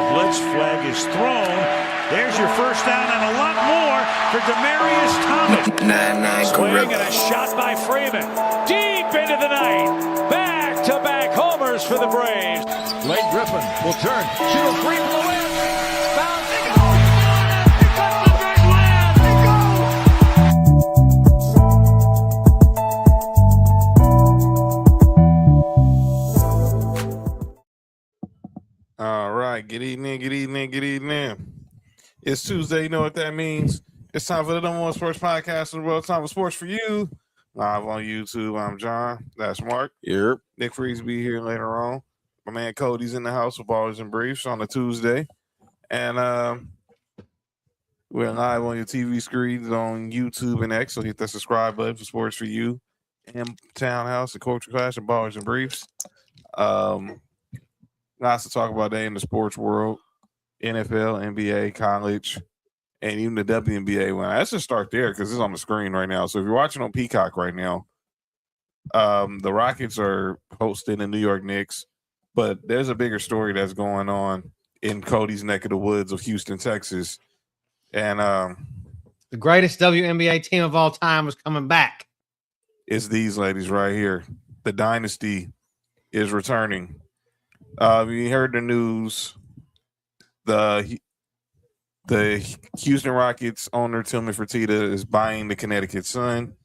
the blitz flag is thrown. There's your first down and a lot more for Demaryius Thomas. Swing and a shot by Freeman. Deep into the night. Back-to-back homers for the Braves. Blake Griffin will turn. Shoot a free from the win. Bounce. They go. It cuts the big land. They go. All right. Good evening. It's Tuesday. You know what that means. It's time for the number one sports podcast in the world. Time for Sports for You. Live on YouTube. I'm John. That's Mark. Yep. Nick Freeze be here later on. My man Cody's in the house with Ballers and Briefs on a Tuesday. And we're live on your TV screens on YouTube and X. So hit that subscribe button for Sports for You and Townhouse and Culture Clash and Ballers and Briefs. Lots to talk about today in the sports world. NFL, NBA, college, and even the WNBA one. Let's just start there because it's on the screen right now. So if you're watching on Peacock right now, the Rockets are hosting the New York Knicks, but there's a bigger story that's going on in Cody's neck of the woods of Houston, Texas. And the greatest WNBA team of all time was coming back. It's these ladies right here. The dynasty is returning. You heard the news. The Houston Rockets owner Tillman Fertitta is buying the Connecticut Sun,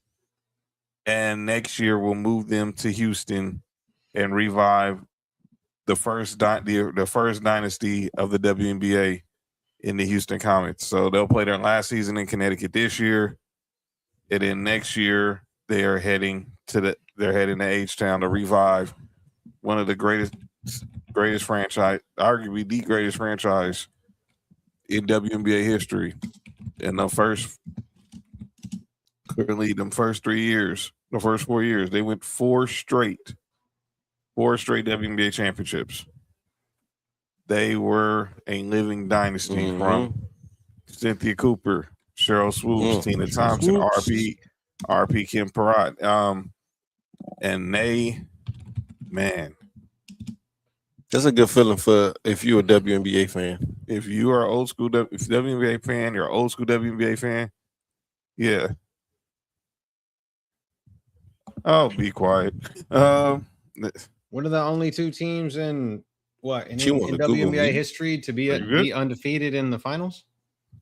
and next year we'll move them to Houston and revive the first dynasty of the WNBA in the Houston Comets. So they'll play their last season in Connecticut this year, and then next year they're heading to H-Town to revive one of the greatest franchise, arguably the greatest franchise in WNBA history. In the first 4 years, they went four straight WNBA championships. They were a living dynasty from Cynthia Cooper, Cheryl Swoops, Tina Thompson, RP Kim Peratt. And they, man, that's a good feeling for if you're a WNBA fan. If you are old school, if you're a WNBA fan, you're an old school WNBA fan. Yeah. Oh, be quiet. One of the only two teams in WNBA history to be undefeated in the finals.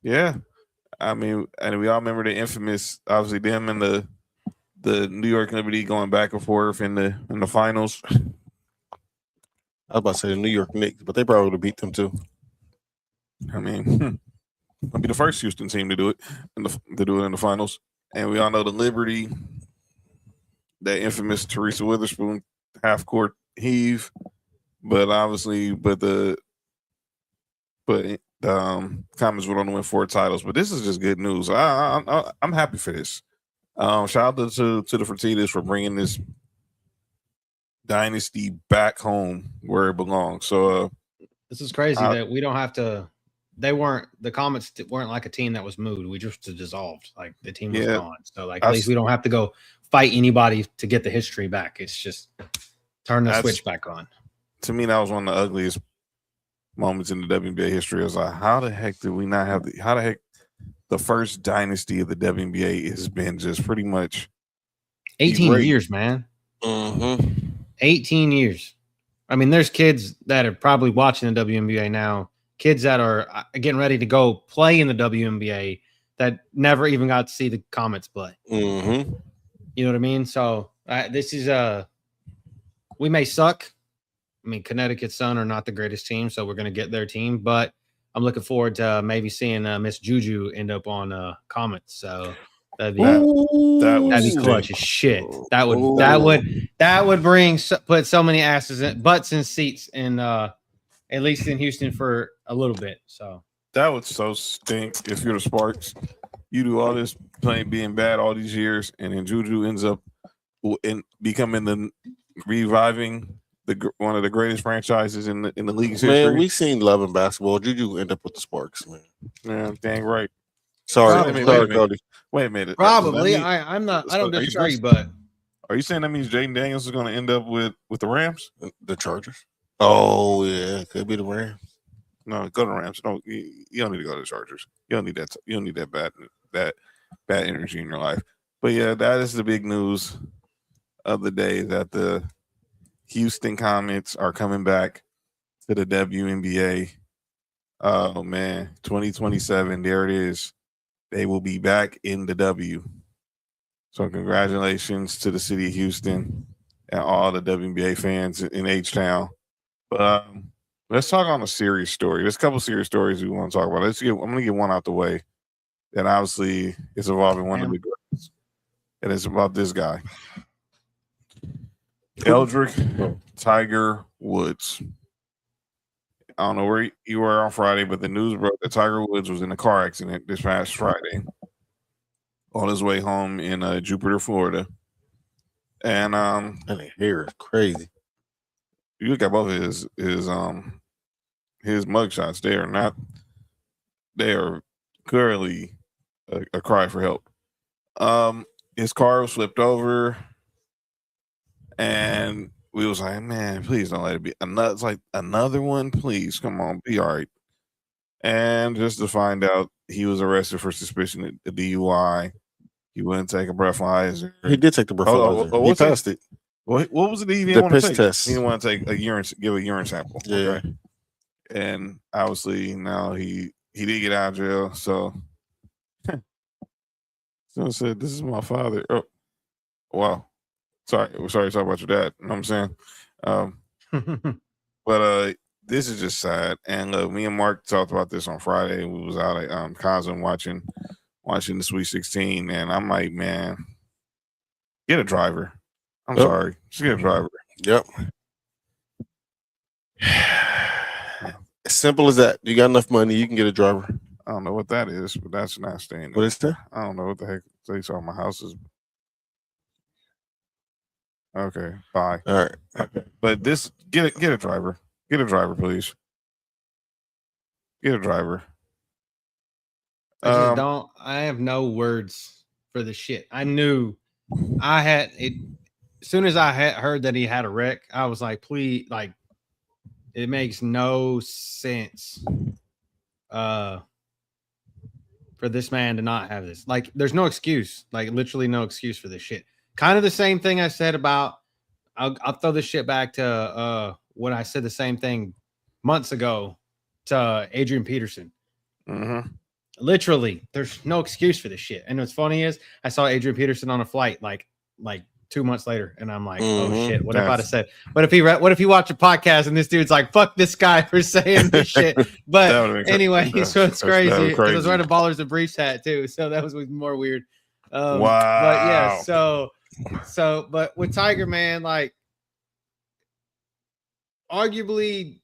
Yeah, I mean, and we all remember the infamous, obviously them and the New York Liberty going back and forth in the finals. I was about to say the New York Knicks, but they probably would have beat them too. I mean, I'll be the first Houston team to do it in the finals. And we all know the Liberty, that infamous Teresa Witherspoon half court heave, but the Comets would only win 4 titles. But this is just good news. I'm happy for this. Shout out to the Fertittas for bringing this dynasty back home where it belongs. So this is crazy that we don't have to. The Comets weren't like a team that was moved. We just dissolved. Like the team was gone. So at least we don't have to go fight anybody to get the history back. It's just turn the switch back on. To me, that was one of the ugliest moments in the WNBA history. I was like, how the heck did we not have the first dynasty of the WNBA has been just pretty much 18 years, man. 18 years. I mean, there's kids that are probably watching the WNBA now, kids that are getting ready to go play in the WNBA that never even got to see the Comets play. You know what I mean? So this is we may suck. I mean, Connecticut Sun are not the greatest team, so we're going to get their team. But I'm looking forward to maybe seeing Miss Juju end up on Comets. So that'd be clutch as shit. That would put so many butts in seats in at least in Houston for a little bit. So that would so stink if you're the Sparks. You do all this being bad all these years, and then Juju ends up becoming reviving one of the greatest franchises in the league's history. Man, we've seen love in basketball. Juju end up with the Sparks, man. Yeah, dang right. Sorry, Cody. Wait a minute. Probably. I'm not. I don't disagree, but are you saying that means Jaden Daniels is going to end up with the Rams? The Chargers? Oh, yeah. Could be the Rams. No, go to Rams. No, you don't need to go to the Chargers. You don't need that. You don't need that bad energy in your life. But yeah, that is the big news of the day, that the Houston Comets are coming back to the WNBA. Oh man, 2027. There it is. They will be back in the W. So congratulations to the city of Houston and all the WNBA fans in H-Town. But let's talk on a serious story. There's a couple serious stories we want to talk about. I'm going to get one out the way that obviously is involving one of the greats. And it's about this guy, Eldrick Tiger Woods. I don't know where you were on Friday, but the news broke that Tiger Woods was in a car accident this past Friday on his way home in Jupiter, Florida. And that hair is crazy. You look at both of his mugshots. They are clearly a cry for help. His car was flipped over, and we was like, man, please don't let it be another. It's like another one, please, come on, be all right. And just to find out, he was arrested for suspicion of DUI. He wouldn't take a breathalyzer. He did take the breathalyzer. He passed it. What was it? He didn't want to take. Test. He didn't want to take give a urine sample. Yeah. Okay? And obviously now he did get out of jail. So someone said, "This is my father." Oh, wow. Sorry to talk about your dad. You know what I'm saying? But this is just sad. And me and Mark talked about this on Friday. We was out at Cosm watching the Sweet 16, and I'm like, man, get a driver. I'm sorry, just get a driver. Yep. As simple as that. You got enough money, you can get a driver. I don't know what that is, but that's not staying. What is that? I don't know what the heck they saw. My house is okay. Bye. All right. Okay. But this get a driver. Get a driver, please. Get a driver. I just don't. I have no words for the shit. I knew I had it. As soon as I had heard that he had a wreck, I was like, please, like, it makes no sense for this man to not have this. Like, there's no excuse, like, literally no excuse for this shit. Kind of the same thing I said about, I'll throw this shit back to when I said the same thing months ago to Adrian Peterson. Mm-hmm. Literally, there's no excuse for this shit. And what's funny is I saw Adrian Peterson on a flight like 2 months later, and I'm like, oh shit, what if I'd have said? What if he watched a podcast and this dude's like, fuck this guy for saying this shit? But anyway, so it's crazy. I was wearing a Ballers and Briefs hat too, so that was more weird. Wow. But yeah, so but with Tiger, man, like arguably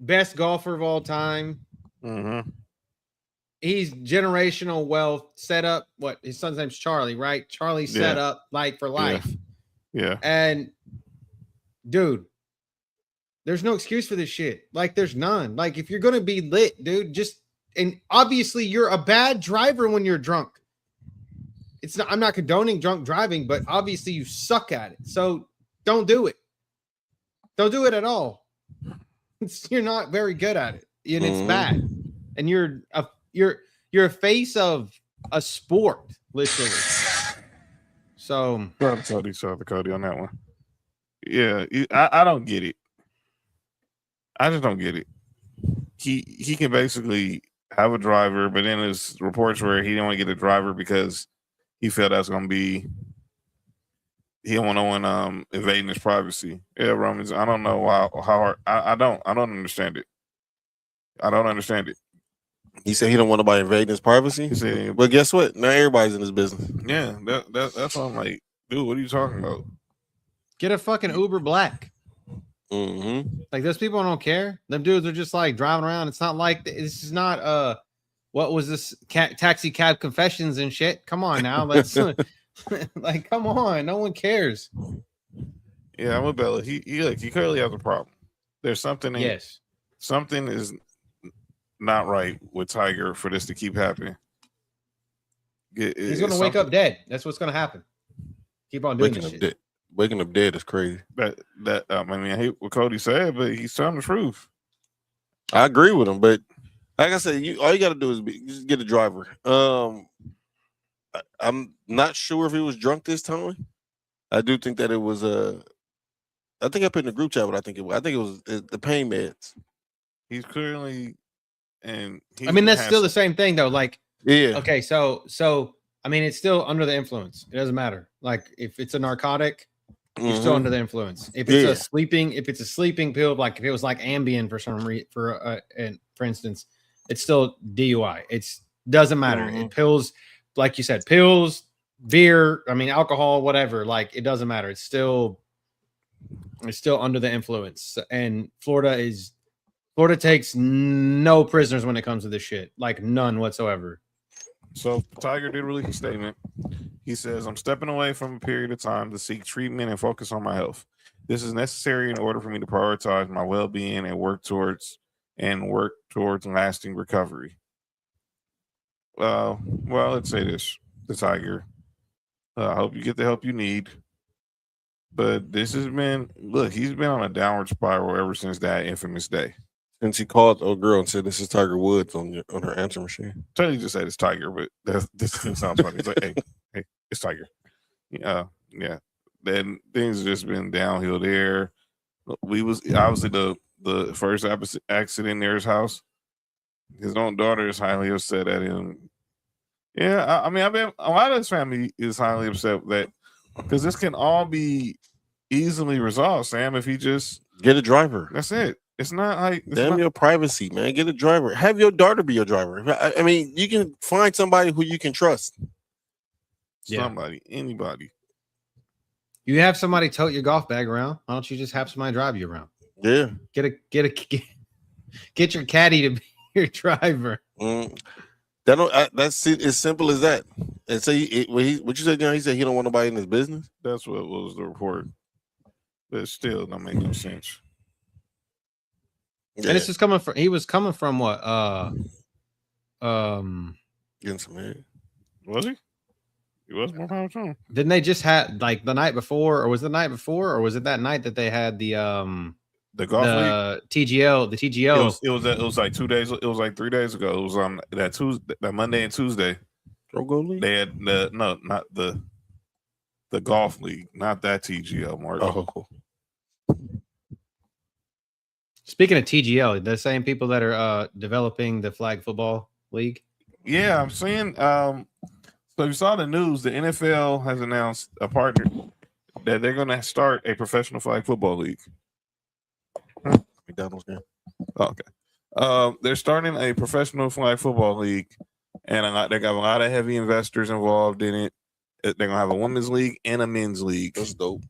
best golfer of all time. Mm-hmm. He's generational wealth set up. What his son's name's Charlie, right? Charlie set up like for life. Yeah. And dude, there's no excuse for this shit. Like there's none. Like if you're gonna be lit, dude, and obviously you're a bad driver when you're drunk. It's not. I'm not condoning drunk driving, but obviously you suck at it. So don't do it. Don't do it at all. You're not very good at it, and it's bad. And you're a face of a sport, literally. So Cody on that one. Yeah, I don't get it. I just don't get it. He can basically have a driver, but then there's reports where he didn't want to get a driver because he felt that's going to be he don't want no one invading his privacy. Yeah, Romans. I don't know how hard. I don't understand it. I don't understand it. He said he don't want nobody invading his privacy. He said, but guess what? Now everybody's in his business. Yeah, that's what I'm like, dude. What are you talking about? Get a fucking Uber Black. Mm-hmm. Like those people don't care. Them dudes are just like driving around. It's not like this is not what was this taxi cab confessions and shit. Come on now, let's like come on. No one cares. Yeah, I'm with Bella. He clearly has a problem. There's something. Something is not right with Tiger for this to keep happening. He's going to wake up dead. That's what's going to happen. Keep on doing this shit. Waking up dead is crazy. I mean, I hate what Cody said, but he's telling the truth. I agree with him, but like I said, all you got to do is just get a driver. I'm not sure if he was drunk this time. I do think that it was I think I put in the group chat what I think it was. I think it was the pain meds. He's clearly, and I mean that's still the same thing though. Like, yeah, okay, so I mean it's still under the influence. It doesn't matter. Like if it's a narcotic, you're still under the influence. If it's a sleeping pill, like if it was like Ambien for some reason, for instance, it's still DUI. It's doesn't matter. Pills, like you said, pills, beer, I mean alcohol, whatever. Like it doesn't matter. It's still under the influence. And Florida takes no prisoners when it comes to this shit. Like none whatsoever. So Tiger did release a statement. He says, "I'm stepping away from a period of time to seek treatment and focus on my health. This is necessary in order for me to prioritize my well-being and work towards lasting recovery." Well, let's say this: the Tiger. I hope you get the help you need. But this has been he's been on a downward spiral ever since that infamous day. Since he called the old girl and said, "This is Tiger Woods" on her answer machine. Totally just said it's Tiger, but this sounds funny. It's like, hey, it's Tiger. Yeah. Then things have just been downhill there. We was obviously the first accident near his house. His own daughter is highly upset at him. Yeah, I mean, a lot of his family is highly upset that because this can all be easily resolved, Sam, if he just get a driver. That's it. It's not like your privacy, man. Get a driver. Have your daughter be your driver. I mean, you can find somebody who you can trust. Somebody, anybody. You have somebody tote your golf bag around. Why don't you just have somebody drive you around? Yeah. Get your caddy to be your driver. That's as simple as that. And so what you said, he said he don't want nobody in his business. That's what was the report. But it still don't make no sense. Yeah. And this is coming from. He was coming from what? Getting some head. Was he? He was more power to him. Didn't they just had like the night before, or was it the night before, or was it that night that they had the golf league? TGL, the TGL. It was like 2 days. It was like 3 days ago. It was on that Tuesday, that Monday and Tuesday. Go league. They had not the golf league, not that TGL, Mark. Oh. Speaking of TGL, the same people that are developing the flag football league. Yeah, I'm saying. So you saw the news. The NFL has announced a partner that they're going to start a professional flag football league. McDonald's game. Okay. They're starting a professional flag football league, and they got a lot of heavy investors involved in it. They're going to have a women's league and a men's league. That's dope.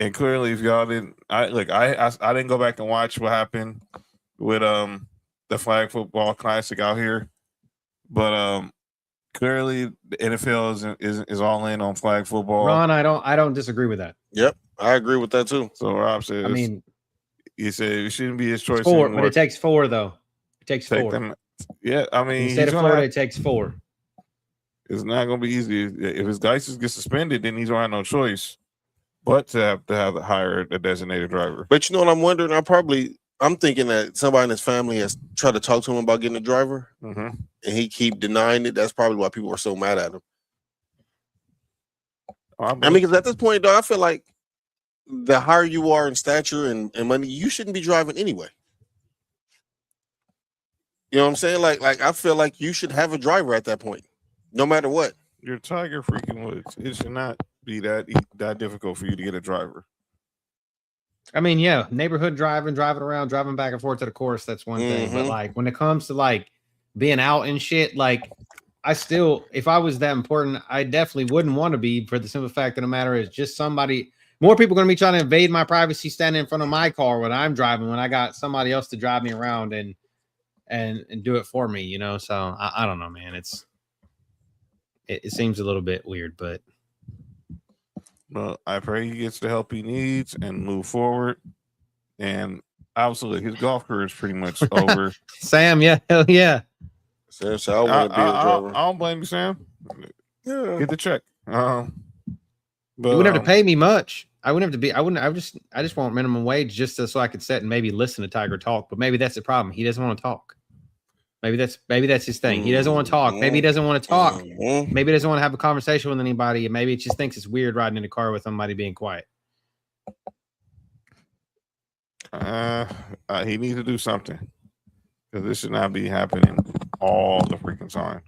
And clearly, if y'all didn't, I didn't go back and watch what happened with the flag football classic out here, but clearly the NFL is all in on flag football. Ron, I don't disagree with that. Yep, I agree with that too. So Rob says, I mean, he said it shouldn't be his choice. Four, but it takes four though. It takes four. Yeah, I mean, in the state of Florida, it takes four. It's not going to be easy. If his license gets suspended, then he's going to have no choice but to hire a designated driver. But you know what I'm wondering? I'm thinking that somebody in his family has tried to talk to him about getting a driver, and he keep denying it. That's probably why people are so mad at him. I mean, because at this point, dog, I feel like the higher you are in stature and money, you shouldn't be driving anyway. You know what I'm saying? Like I feel like you should have a driver at that point, no matter what. You're Tiger freaking Woods. It should not be that difficult for you to get a driver. I mean, yeah, neighborhood driving around, driving back and forth to the course, that's one thing. But like when it comes to like being out and shit, like if I was that important, I definitely wouldn't want to be, for the simple fact of the matter is just more people are going to be trying to invade my privacy standing in front of my car when I'm driving, when I got somebody else to drive me around and do it for me, you know? So I don't know, man. It seems a little bit weird, but. Well, I pray he gets the help he needs and move forward. And obviously, his golf career is pretty much over. Sam, yeah, hell yeah. Sam, so I want to be a driver. I don't blame you, Sam. Yeah. Get the check. But you wouldn't have to pay me much. I wouldn't have to be. I just want minimum wage just so I could sit and maybe listen to Tiger talk. But maybe that's the problem. He doesn't want to talk. Maybe that's his thing. He doesn't want to talk. Maybe he doesn't want to talk. Maybe he doesn't want to have a conversation with anybody. And maybe he just thinks it's weird riding in a car with somebody being quiet. He needs to do something, because this should not be happening all the freaking time.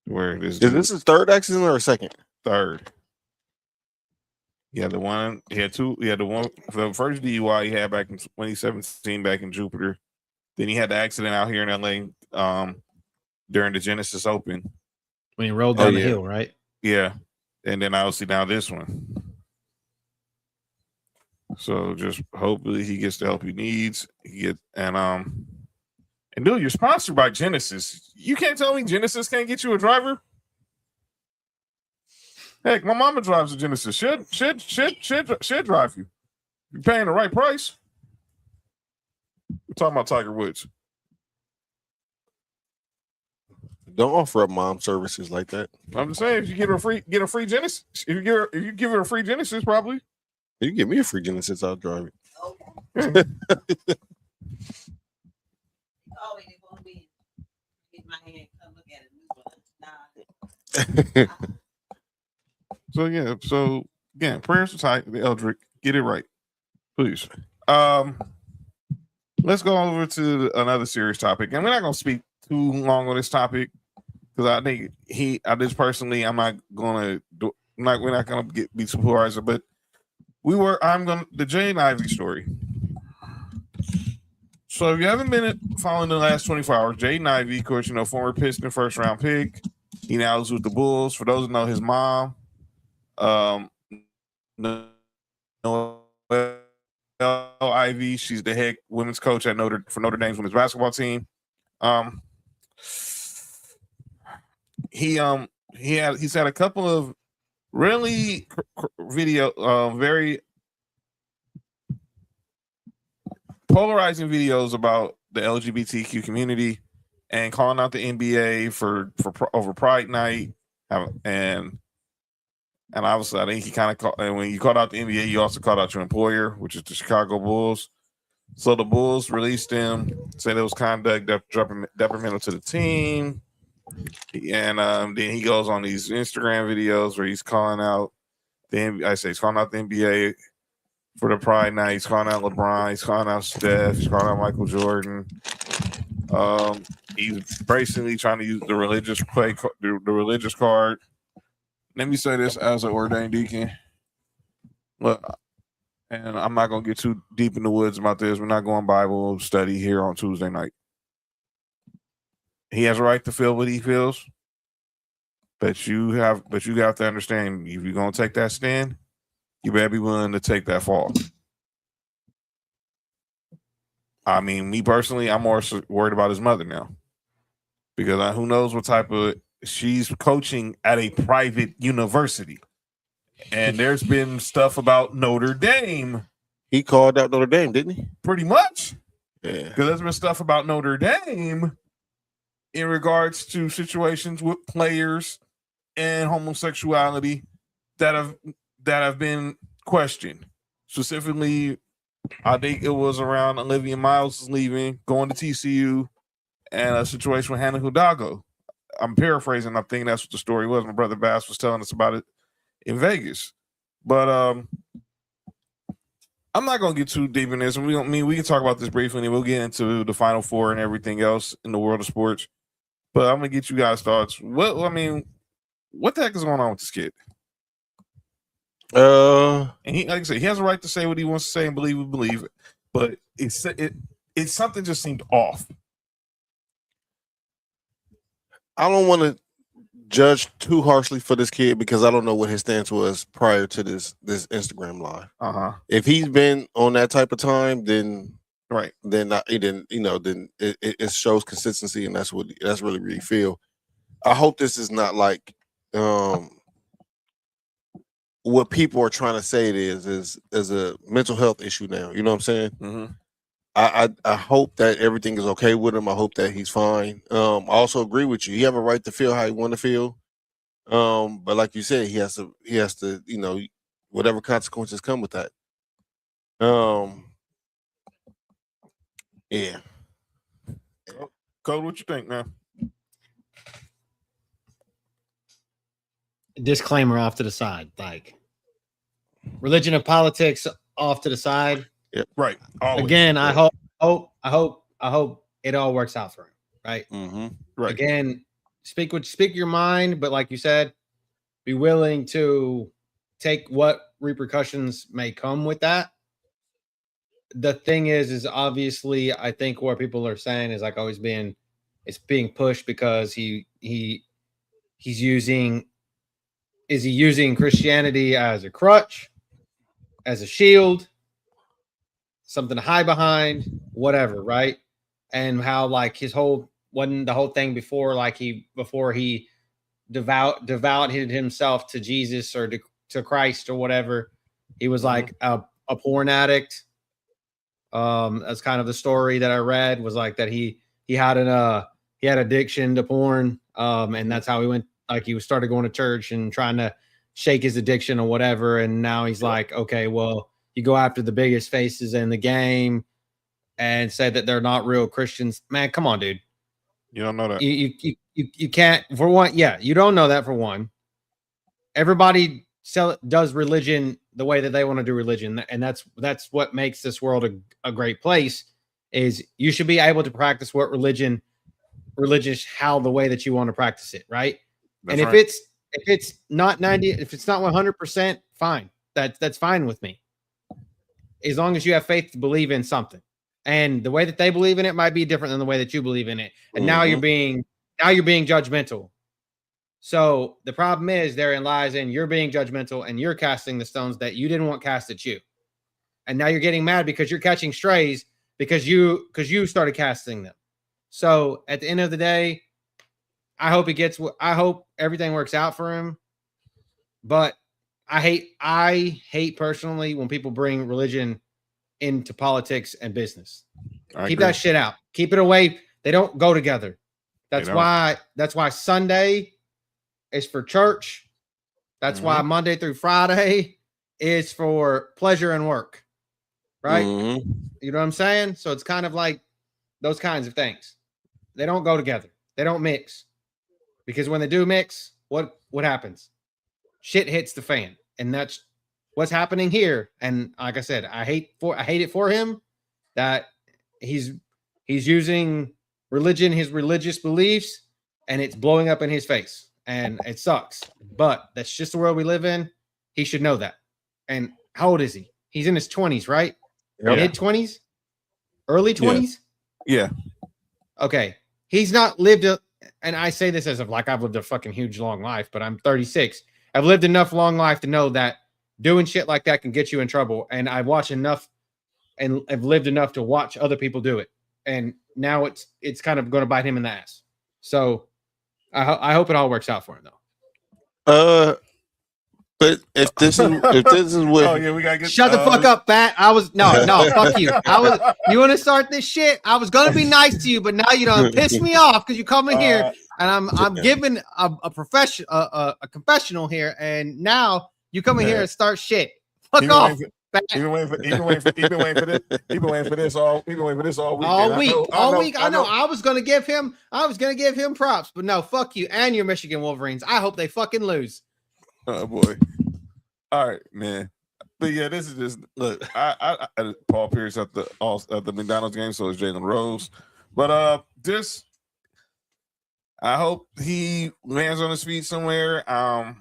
Where this is this his third accident or a second? Third. Yeah, the one he had two. He had the first DUI he had back in 2017 back in Jupiter. Then he had the accident out here in LA during the Genesis Open when he rolled down the hill, right? Yeah, and then obviously now this one. So just hopefully he gets the help he needs. And dude, you're sponsored by Genesis. You can't tell me Genesis can't get you a driver. Heck, my mama drives a Genesis. Should drive you. You're paying the right price. We're talking about Tiger Woods. Don't offer up mom services like that. I'm just saying, if you get a free Genesis, if you give her a free Genesis, probably. You give me a free Genesis, I'll drive it. Okay. So yeah, so again, prayers to the Eldrick. Get it right, please. Let's go over to another serious topic, and we're not going to speak too long on this topic because I think we're not going to be too polarized, but the Jaden Ivey story. So if you haven't been following the last 24 hours, Jaden Ivey, of course, former Piston first round pick. He now is with the Bulls. For those who know his mom, Ivy, she's the head women's coach at Notre Dame's women's basketball team. He's had a couple of really very polarizing videos about the LGBTQ community and calling out the NBA for over Pride Night, and obviously I think he kind of when you called out the NBA, you also called out your employer, which is the Chicago Bulls. So the Bulls released him, said it was conduct detrimental to the team, and then he goes on these Instagram videos where he's calling out he's calling out the NBA for the Pride Night. He's calling out LeBron. He's calling out Steph. He's calling out Michael Jordan. He's basically trying to use the religious card. Let me say this as an ordained deacon. Look, and I'm not going to get too deep in the woods about this. We're not going Bible study here on Tuesday night. He has a right to feel what he feels, but you have to understand, if you're going to take that stand, you better be willing to take that fall. I mean, me personally, I'm more worried about his mother now, because who knows what type of she's coaching at a private university, and there's been stuff about Notre Dame. He called out Notre Dame, didn't he? Pretty much, yeah. Because there's been stuff about Notre Dame in regards to situations with players and homosexuality that have been questioned. Specifically, I think it was around Olivia Miles leaving, going to TCU, and a situation with Hannah Hidalgo. I'm paraphrasing. I think that's what the story was. My brother Bass was telling us about it in Vegas. But I'm not going to get too deep in this. We can talk about this briefly, and we'll get into the Final Four and everything else in the world of sports. But I'm going to get you guys' thoughts. What the heck is going on with this kid? And he, like I said, he has a right to say what he wants to say and believe it. But it's something just seemed off. I don't want to judge too harshly for this kid because I don't know what his stance was prior to this Instagram live. If he's been on that type of time, then right, then it shows consistency, and that's really feel. I hope this is not like what people are trying to say it is a mental health issue now. You know what I'm saying? Mm-hmm. I hope that everything is okay with him. I hope that he's fine. I also agree with you. He have a right to feel how he want to feel. But like you said, he has to, whatever consequences come with that. Yeah. Cole, what you think, man? Disclaimer off to the side, like religion and politics off to the side. Yeah, right. Always. Again, I hope it all works out for him. Right. Mm-hmm. Right. Again, speak your mind, but like you said, be willing to take what repercussions may come with that. The thing is obviously, I think what people are saying is like always it's being pushed because he's using. Is he using Christianity as a crutch, as a shield, something to hide behind, whatever, right? And how like his whole wasn't the whole thing before, like before he devoted himself to Jesus or to Christ or whatever, he was like a porn addict. That's kind of the story that I read, was like that he had addiction to porn, and that's how he went. Like he started going to church and trying to shake his addiction or whatever. And now he's like, okay, well, you go after the biggest faces in the game and say that they're not real Christians. Man, come on, dude. You don't know that. You can't, for one. Yeah, you don't know that for one. Everybody does religion the way that they want to do religion. And that's what makes this world a great place, is you should be able to practice what religious, how the way that you want to practice it. Right. That's and if it's not 90, if it's not 100%, fine. That's fine with me. As long as you have faith to believe in something, and the way that they believe in it might be different than the way that you believe in it. And now you're being judgmental. So the problem is therein lies in you're being judgmental and you're casting the stones that you didn't want cast at you. And now you're getting mad because you're catching strays because you started casting them. So at the end of the day, I hope everything works out for him. But I hate personally when people bring religion into politics and business. Keep that shit out. Keep it away. They don't go together. That's why Sunday is for church. That's why Monday through Friday is for pleasure and work. Right? Mm-hmm. You know what I'm saying? So it's kind of like those kinds of things. They don't go together. They don't mix. Because when they do mix, what happens? Shit hits the fan. And that's what's happening here. And like I said, I hate it for him that he's using religion, his religious beliefs, and it's blowing up in his face. And it sucks. But that's just the world we live in. He should know that. And how old is he? He's in his 20s, right? Yep. Mid-20s? Early 20s? Yeah. Okay. He's not lived and I say this as if like I've lived a fucking huge long life, but I'm 36. I've lived enough long life to know that doing shit like that can get you in trouble. And I've watched enough and I've lived enough to watch other people do it. And now it's kind of going to bite him in the ass. So I hope it all works out for him though. But if this is what, oh yeah, we gotta get. Shut the fuck up, Bat. No, fuck you. You want to start this shit? I was gonna be nice to you, but now you don't piss me off because you come in here and I'm giving a confessional here, and now you come in here and start shit. Fuck off. He's been waiting for this all week. All week. I know. I was gonna give him props, but no, fuck you and your Michigan Wolverines. I hope they fucking lose. Oh boy! All right, man. But yeah, this is just look. I Paul Pierce at the McDonald's game, so it's Jalen Rose. But I hope he lands on his feet somewhere. I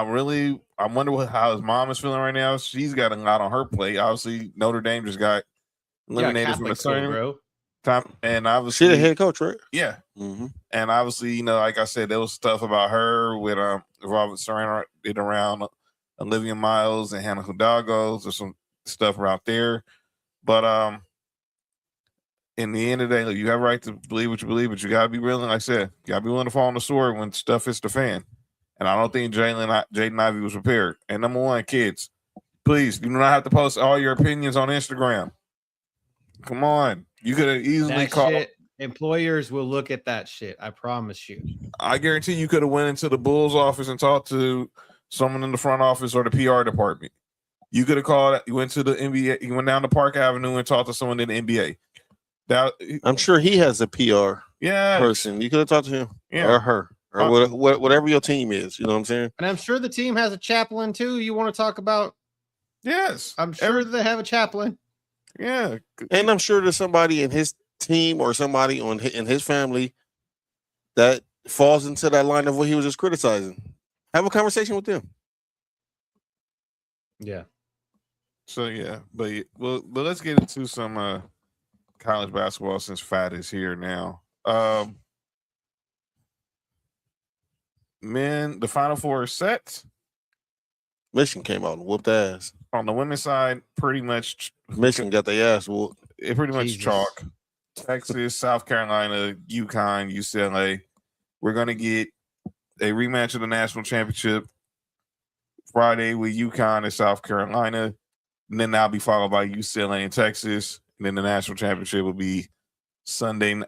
wonder how his mom is feeling right now. She's got a lot on her plate. Obviously, Notre Dame just got eliminated from the tournament. And obviously, she's the head coach, right? Yeah. Mm-hmm. And obviously, like I said, there was stuff about her with Robert Serrano around Olivia Miles and Hannah Hidalgo. There's some stuff around there. But in the end of the day, you have a right to believe what you believe, but you gotta be willing, like I said, you gotta be willing to fall on the sword when stuff hits the fan. And I don't think Jaden Ivey was prepared. And number one, kids, please do not have to post all your opinions on Instagram. Come on. You could have easily called. Employers will look at that shit. I promise you. I guarantee you could have went into the Bulls office and talked to someone in the front office or the PR department. You could have called. You went to the NBA. You went down to Park Avenue and talked to someone in the NBA. I'm sure he has a PR yeah person. You could have talked to him or her or whatever your team is. You know what I'm saying? And I'm sure the team has a chaplain too. You want to talk about? Yes, I'm sure they have a chaplain. Yeah, and I'm sure there's somebody in his team or somebody in his family that falls into that line of what he was just criticizing. Have a conversation with them. Yeah. So yeah, but let's get into some college basketball since Fat is here now. Men, the Final Four is set. Michigan came out and whooped ass. On the women's side, pretty much Michigan got their ass whooped. It pretty much chalk. Texas, South Carolina, UConn, UCLA. We're gonna get a rematch of the national championship Friday with UConn and South Carolina, and then that'll be followed by UCLA and Texas. And then the national championship will be Sunday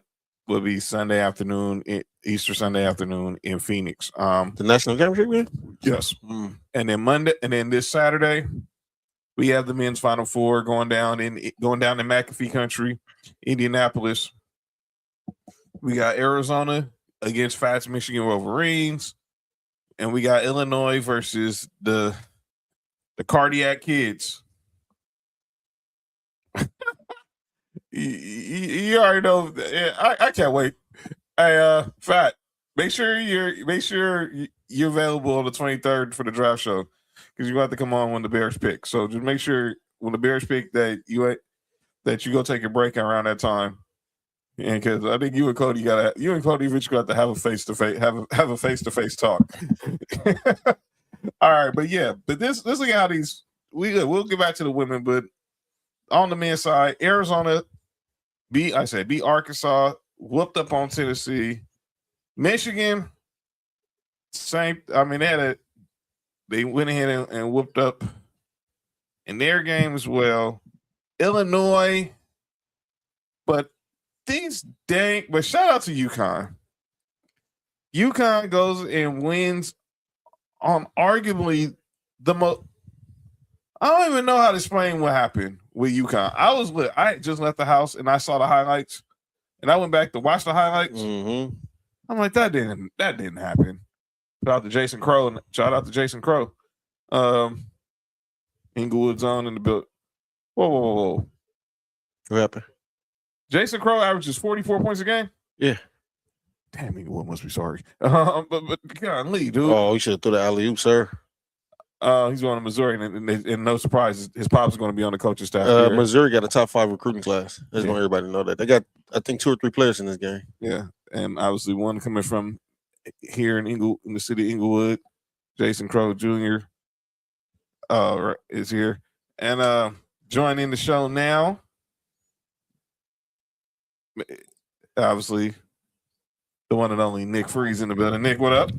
afternoon, Easter Sunday afternoon in Phoenix. The national championship, yes. And then this Saturday, we have the men's Final Four going down in McAfee Country, Indianapolis. We got Arizona against Fat's Michigan Wolverines, and we got Illinois versus the Cardiac Kids. you already know. I can't wait. Hey, Fat, make sure you're available on the 23rd for the draft show because you have to come on when the Bears pick. So just make sure when the Bears pick that you go take a break around that time. And because I think you and Cody eventually got to have a face-to-face talk. All right, but this look at how these we'll get back to the women, but on the men's side, Arizona beat Arkansas, whooped up on Tennessee. Michigan, same. I mean, they went ahead and whooped up in their game as well. Illinois, but shout out to UConn. UConn goes and wins on arguably the most. I don't even know how to explain what happened with UConn. I just left the house and I saw the highlights, and I went back to watch the highlights. Mm-hmm. I'm like, that didn't happen. Shout out to Jason Crow. Inglewood's on in the build. Whoa. What happened? Jason Crow averages 44 points a game. Yeah. Damn, Inglewood must be sorry. But golly, dude. Oh, you should have threw the alley-oop, sir. He's going to Missouri, and no surprise, his pop's going to be on the coaching staff. Missouri got a top 5 recruiting class. I just want everybody to know that. They got, I think, 2 or 3 players in this game. Yeah, and obviously one coming from here in the city of Inglewood, Jason Crow Jr. Is here. And joining the show now, obviously, the one and only Nick Freeze in the building. Nick, what up?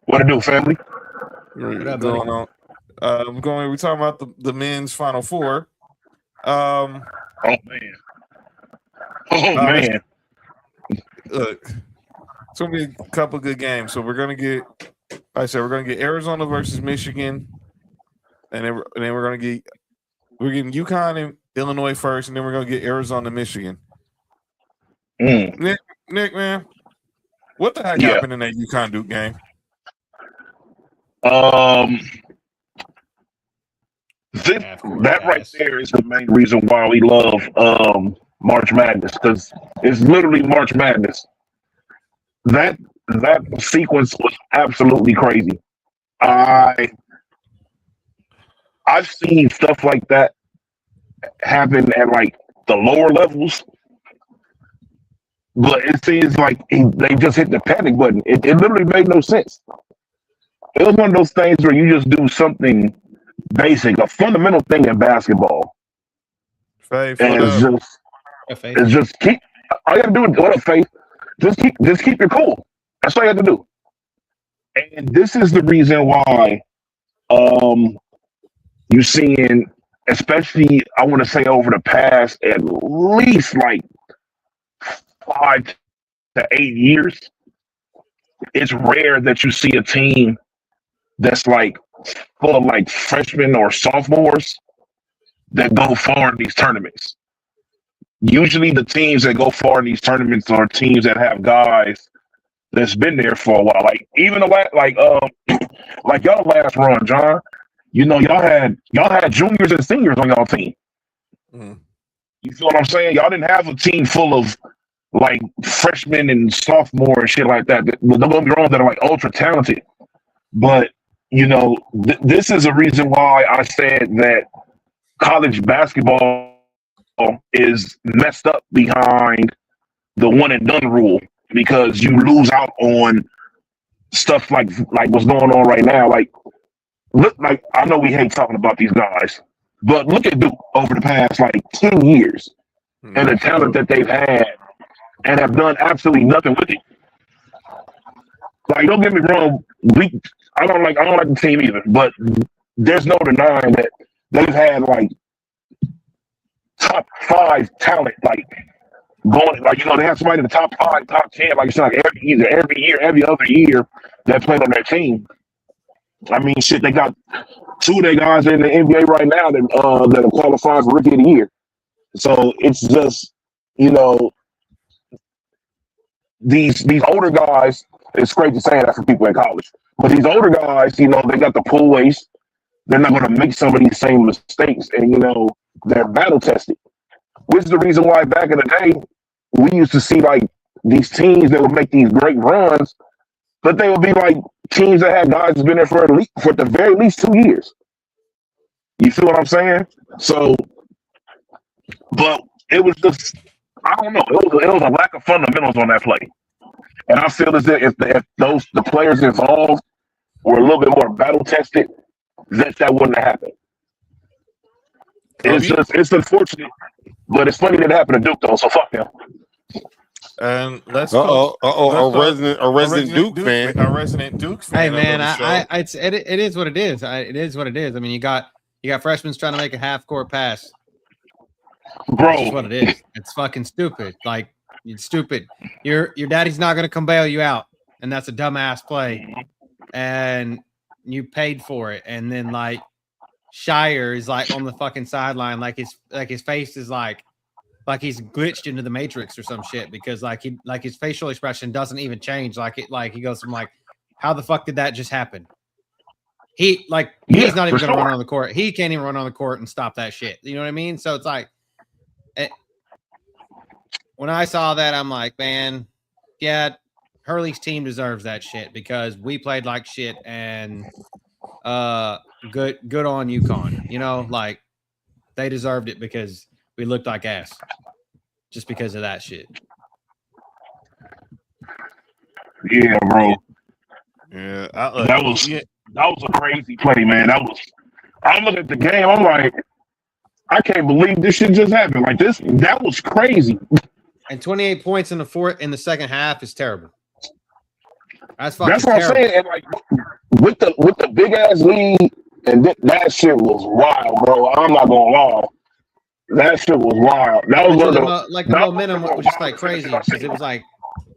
What it do, family? What up, going on? We're talking about the men's Final Four. Oh man. Look, it's gonna be a couple good games. So we're gonna get Arizona versus Michigan, and then we're getting UConn and Illinois first, and then we're gonna get Arizona and Michigan. Nick, man, what the heck happened in that UConn Duke game? That right there is the main reason why we love March Madness, because it's literally March Madness. That sequence was absolutely crazy. I've seen stuff like that happen at like the lower levels, but it seems like they just hit the panic button. It literally made no sense. It was one of those things where you just do something basic, a fundamental thing in basketball. Faith, and it's just keep. All you gotta do is what up, Faith. Just keep your cool. That's all you have to do. And this is the reason why you're seeing, especially I want to say over the past at least like 5 to 8 years, it's rare that you see a team that's like full of like freshmen or sophomores that go far in these tournaments. Usually the teams that go far in these tournaments are teams that have guys that's been there for a while. Like even the last, like y'all last run, John. You know, y'all had juniors and seniors on y'all team. You feel what I'm saying? Y'all didn't have a team full of like freshmen and sophomore and shit like that. Don't get me wrong, that are like ultra talented. But you know, this is a reason why I said that college basketball is messed up behind the one and done rule, because you lose out on stuff like what's going on right now. Like, look, like I know we hate talking about these guys, but look at Duke over the past like 10 years and the talent that they've had and have done absolutely nothing with it. Like, don't get me wrong, I don't like the team either, but there's no denying that they've had like top 5 talent, like going, like, you know, they have somebody in the top 5, top 10, like it's like every other year that played on their team. I mean, shit, they got 2 of their guys in the NBA right now that are qualified for Rookie of the Year. So it's just, you know, these older guys. It's great to say that for people in college, but these older guys, you know, they got the pull waist. They're not going to make some of these same mistakes, and you know, they're battle tested. Which is the reason why back in the day we used to see like these teams that would make these great runs, but they would be like teams that had guys who've been there for at the very least 2 years. You feel what I'm saying? So, but it was just, I don't know. It was a lack of fundamentals on that play. And I feel as if the players involved were a little bit more battle tested, that wouldn't have happened. It's unfortunate, but it's funny that it happened to Duke though. So fuck them. And let's a resident Duke fan. A resident Duke fan. Hey man, it is what it is. It is what it is. I mean, you got freshmen trying to make a half court pass. Bro, that's what it is. It's fucking stupid. Like, it's stupid. Your daddy's not gonna come bail you out, and that's a dumbass play. And you paid for it, and then like Shire is like on the fucking sideline, like his face is like he's glitched into the Matrix or some shit, because like his facial expression doesn't even change. Like he goes from like, how the fuck did that just happen? He's not even gonna run on the court. He can't even run on the court and stop that shit. You know what I mean? So it's like, when I saw that, I'm like, man, yeah, Hurley's team deserves that shit, because we played like shit, and good on UConn. You know, like, they deserved it because we looked like ass just because of that shit. Yeah, bro. Yeah, that was a crazy play, man. I'm looking at the game. I'm like, I can't believe this shit just happened. Like this, that was crazy. And 28 points in the second half is terrible. That's what terrible. I'm saying. And like with the big ass lead, and that shit was wild, bro. I'm not gonna lie. That shit was wild. That was the momentum was just like crazy, because it was like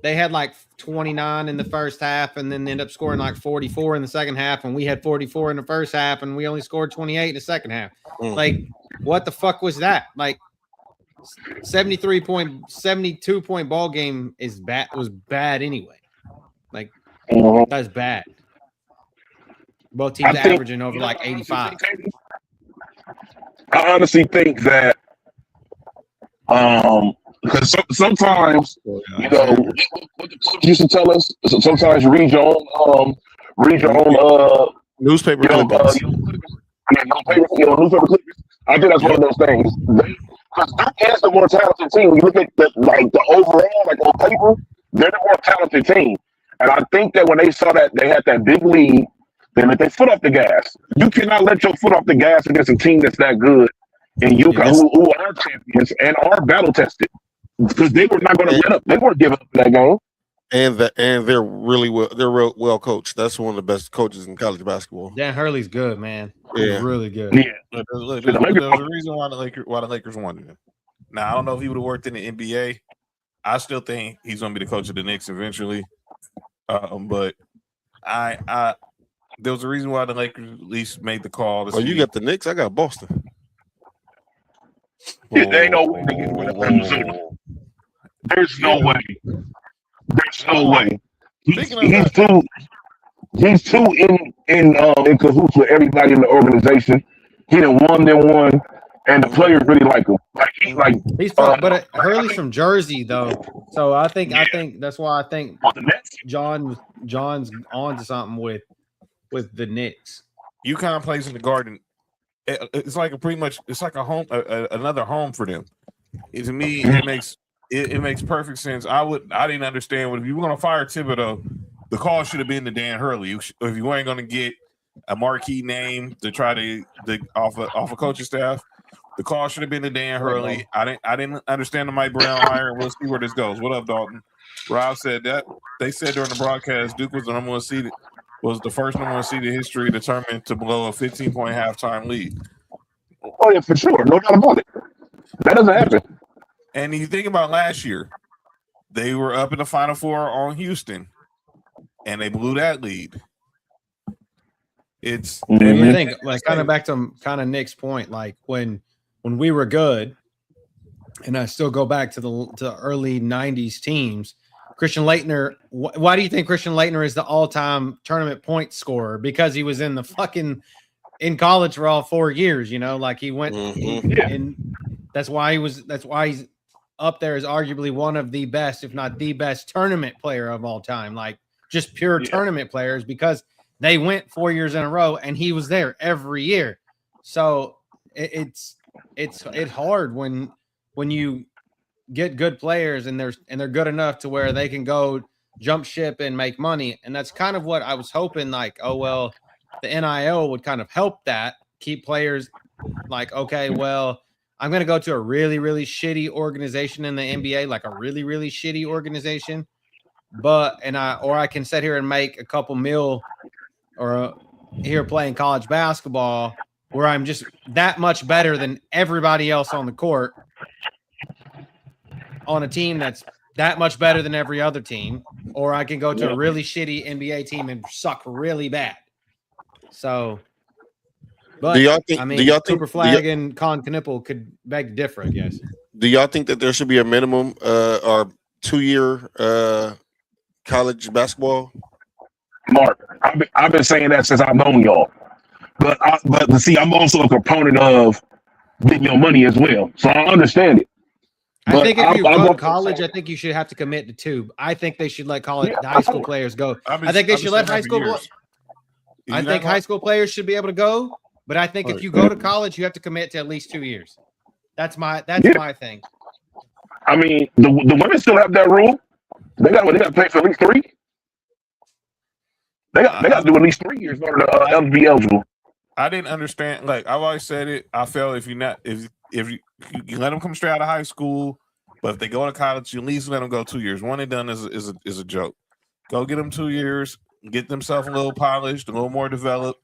they had like 29 in the first half, and then ended up scoring like 44 in the second half, and we had 44 in the first half, and we only scored 28 in the second half. Like, what the fuck was that? Like, 72 point ball game was bad anyway. Like, that's bad. Both teams averaging over like 85. I honestly think that because sometimes, you know, what the coach used to tell us, sometimes read your own newspaper clippings. Newspaper clippings. I think that's one of those things. Because Duke is the more talented team. When you look at the overall, like on paper, they're the more talented team. And I think that when they saw that they had that big lead, they let their foot off the gas. You cannot let your foot off the gas against a team that's that good, and who are champions and are battle tested, because they were not going to let up. They weren't giving up that game. And they're really well. They're real well coached. That's one of the best coaches in college basketball. Dan Hurley's good, man. Yeah, he's really good. Yeah, there's a reason why the Lakers wanted him. Now, I don't know if he would have worked in the NBA. I still think he's going to be the coach of the Knicks eventually. But There was a reason why the Lakers at least made the call. Oh, you got the Knicks? I got Boston. There ain't no way to get rid of Minnesota. There's no way. There's no way. He's too in cahoots with everybody in the organization. He done won them one, and the players really like him. He's from, but Hurley's from Jersey though, so I think that's why I think John's on to something with the Knicks. UConn plays in the Garden. It's like it's like a home, another home for them. To me, it makes perfect sense. I didn't understand if you were going to fire Thibodeau, the call should have been to Dan Hurley. If you weren't going to get a marquee name to try to off a coaching staff, the call should have been to Dan Hurley. I didn't understand the Mike Brown hire. We'll see where this goes. What up, Dalton? Rob said that they said during the broadcast Duke was the number one seed. Was the first number one seed in history determined to blow a 15-point halftime lead. Oh yeah, for sure, no doubt about it. That doesn't happen. And you think about last year, they were up in the Final Four on Houston, and they blew that lead. It's I think like kind of back to kind of Nick's point, like when we were good, and I still go back to the early '90s teams. Christian Laettner. Why do you think Christian Laettner is the all-time tournament point scorer? Because he was in in college for all 4 years. You know, like he went, and that's why he's up there as arguably one of the best, if not the best, tournament player of all time. Like just pure tournament players, because they went 4 years in a row, and he was there every year. So it's hard when you get good players and they're good enough to where they can go jump ship and make money. And that's kind of what I was hoping, like, oh, well, the NIL would kind of help that, keep players like, okay, well, I'm going to go to a really, really shitty organization in the NBA, like a really, really shitty organization. Or I can sit here and make a couple mil here playing college basketball where I'm just that much better than everybody else on the court on a team that's that much better than every other team, or I can go to a really shitty NBA team and suck really bad. So, but do y'all think Cooper Flagg and Con Knippel could beg differ, I guess. Do y'all think that there should be a minimum or 2-year college basketball? Mark, I've been saying that since I've known y'all. But see, I'm also a component of getting your money as well, so I understand it. I think if you go to college, I think you should have to commit to 2. I think they should let high school players go. I think they should let high school. I think high school players should be able to go, but I think if you go to college, you have to commit to at least 2 years. That's my thing. I mean, the women still have that rule. They got to play for at least 3. They got to do at least 3 years in order to be eligible. I didn't understand. Like I've always said it. I felt if you let them come straight out of high school, but if they go to college, you at least let them go 2 years. One and done is a joke. Go get them 2 years, get themselves a little polished, a little more developed,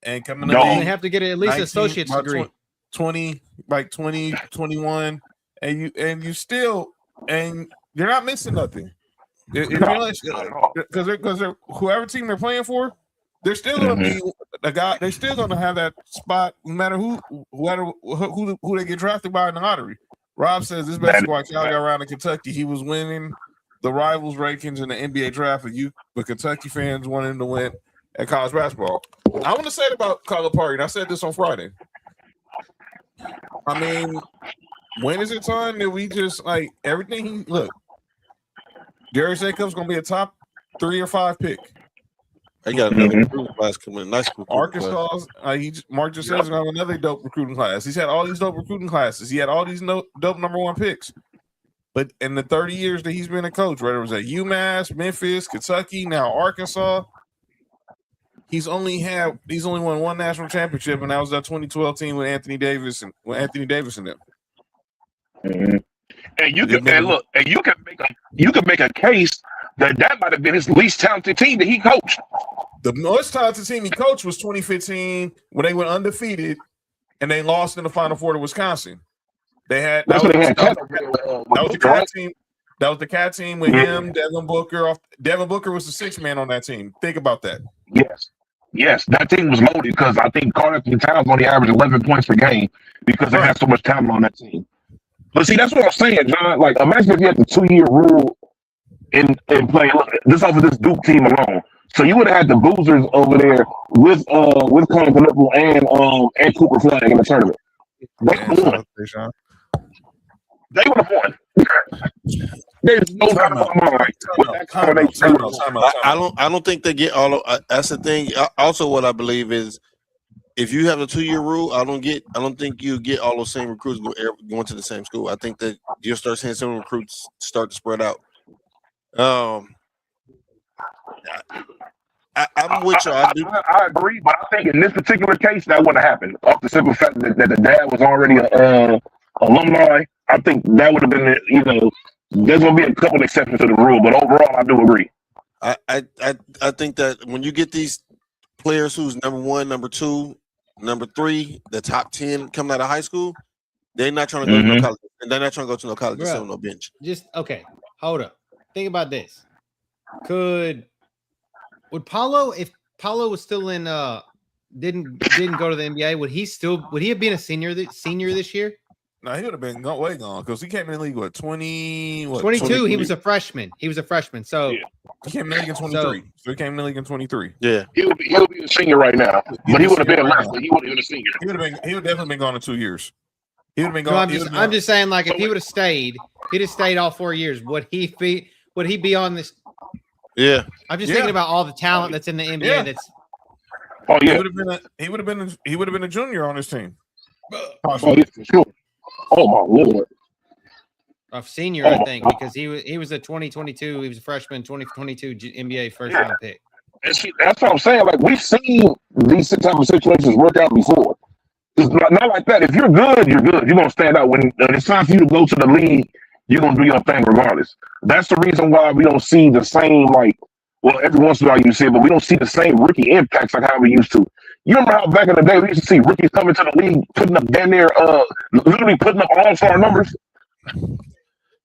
and come in the league. They have to get at least 19, associate's degree. 20, 21, and you still, and you're not missing nothing. Because whoever team they're playing for, they're still going to be a guy. They're still going to have that spot, no matter who they get drafted by in the lottery. Rob says this basketball guy got around in Kentucky. He was winning the rivals rankings in the NBA draft, but Kentucky fans wanted him to win at college basketball. I want to say it about Calipari, and I said this on Friday. I mean, when is it time that we just like everything? Look, Darius Jacobs going to be a top 3 or 5 pick. I got another recruiting class coming. Nice Arkansas. Mark just says he's going to have another dope recruiting class. He's had all these dope recruiting classes. He had all these dope number 1 picks. But in the 30 years that he's been a coach, whether it was at UMass, Memphis, Kentucky, now Arkansas, he's only won 1 national championship, and that was that 2012 team with Anthony Davis and them. Mm-hmm. And you can make a case that might have been his least talented team that he coached. The most talented team he coached was 2015 when they went undefeated and they lost in the Final Four to Wisconsin. That was the cat team. That was the cat team with him, Devin Booker. Devin Booker was the 6th man on that team. Think about that. Yes. Yes, that team was loaded because I think Carlton Towns only averaged 11 points per game because they had so much talent on that team. But see, that's what I'm saying, John. Like, imagine if you had the 2-year rule and play this off of this Duke team alone. So you would have had the Boozers over there with Colin Campbell and Cooper Flag in the tournament. They would have won. They would have won. There's no doubt about my mind. I don't think they get all of. That's the thing. Also, what I believe is, if you have a 2-year rule, I don't think you get all those same recruits going to the same school. I think that you'll start seeing some recruits start to spread out. I'm with you. I agree, but I think in this particular case that wouldn't happen. Off the simple fact that the dad was already a alumni, I think that would have been, there's going to be a couple exceptions to the rule, but overall, I do agree. I think that when you get these players who's number 1, number 2, number 3, the top 10 coming out of high school, they're not trying to go to no college, and they're not trying to go to no college and sit on no bench. Just okay. Hold up. Think about this. Would Paulo, if Paulo was still in didn't go to the NBA, would he have been a senior this year? No, he would have been way gone because he came in the league 22. 22. He was a freshman. So he came in the league in 23. So he came in the league in 23. Yeah, he'll be a senior right now, but he would have been less. But he would have been a senior. He would definitely been gone in 2 years. He would have been gone. I'm just saying, like, if he would have stayed, he'd have stayed all 4 years. Would he be on this? Yeah, I'm just thinking about all the talent that's in the NBA. Yeah. That's he would have been a junior on this team. Oh, yeah, for sure. Oh my Lord. A senior, I think, because he was a 2022. He was a freshman, 2022 NBA first round pick. And see, that's what I'm saying. Like, we've seen these type of situations work out before. It's not like that. If you're good, you're good. You're gonna stand out. When it's time for you to go to the league, you're gonna do your thing regardless. That's the reason why we don't see the same, every once in a while you see it, but we don't see the same rookie impacts like how we used to. You remember how back in the day we used to see rookies coming to the league, putting up literally putting up all-star numbers.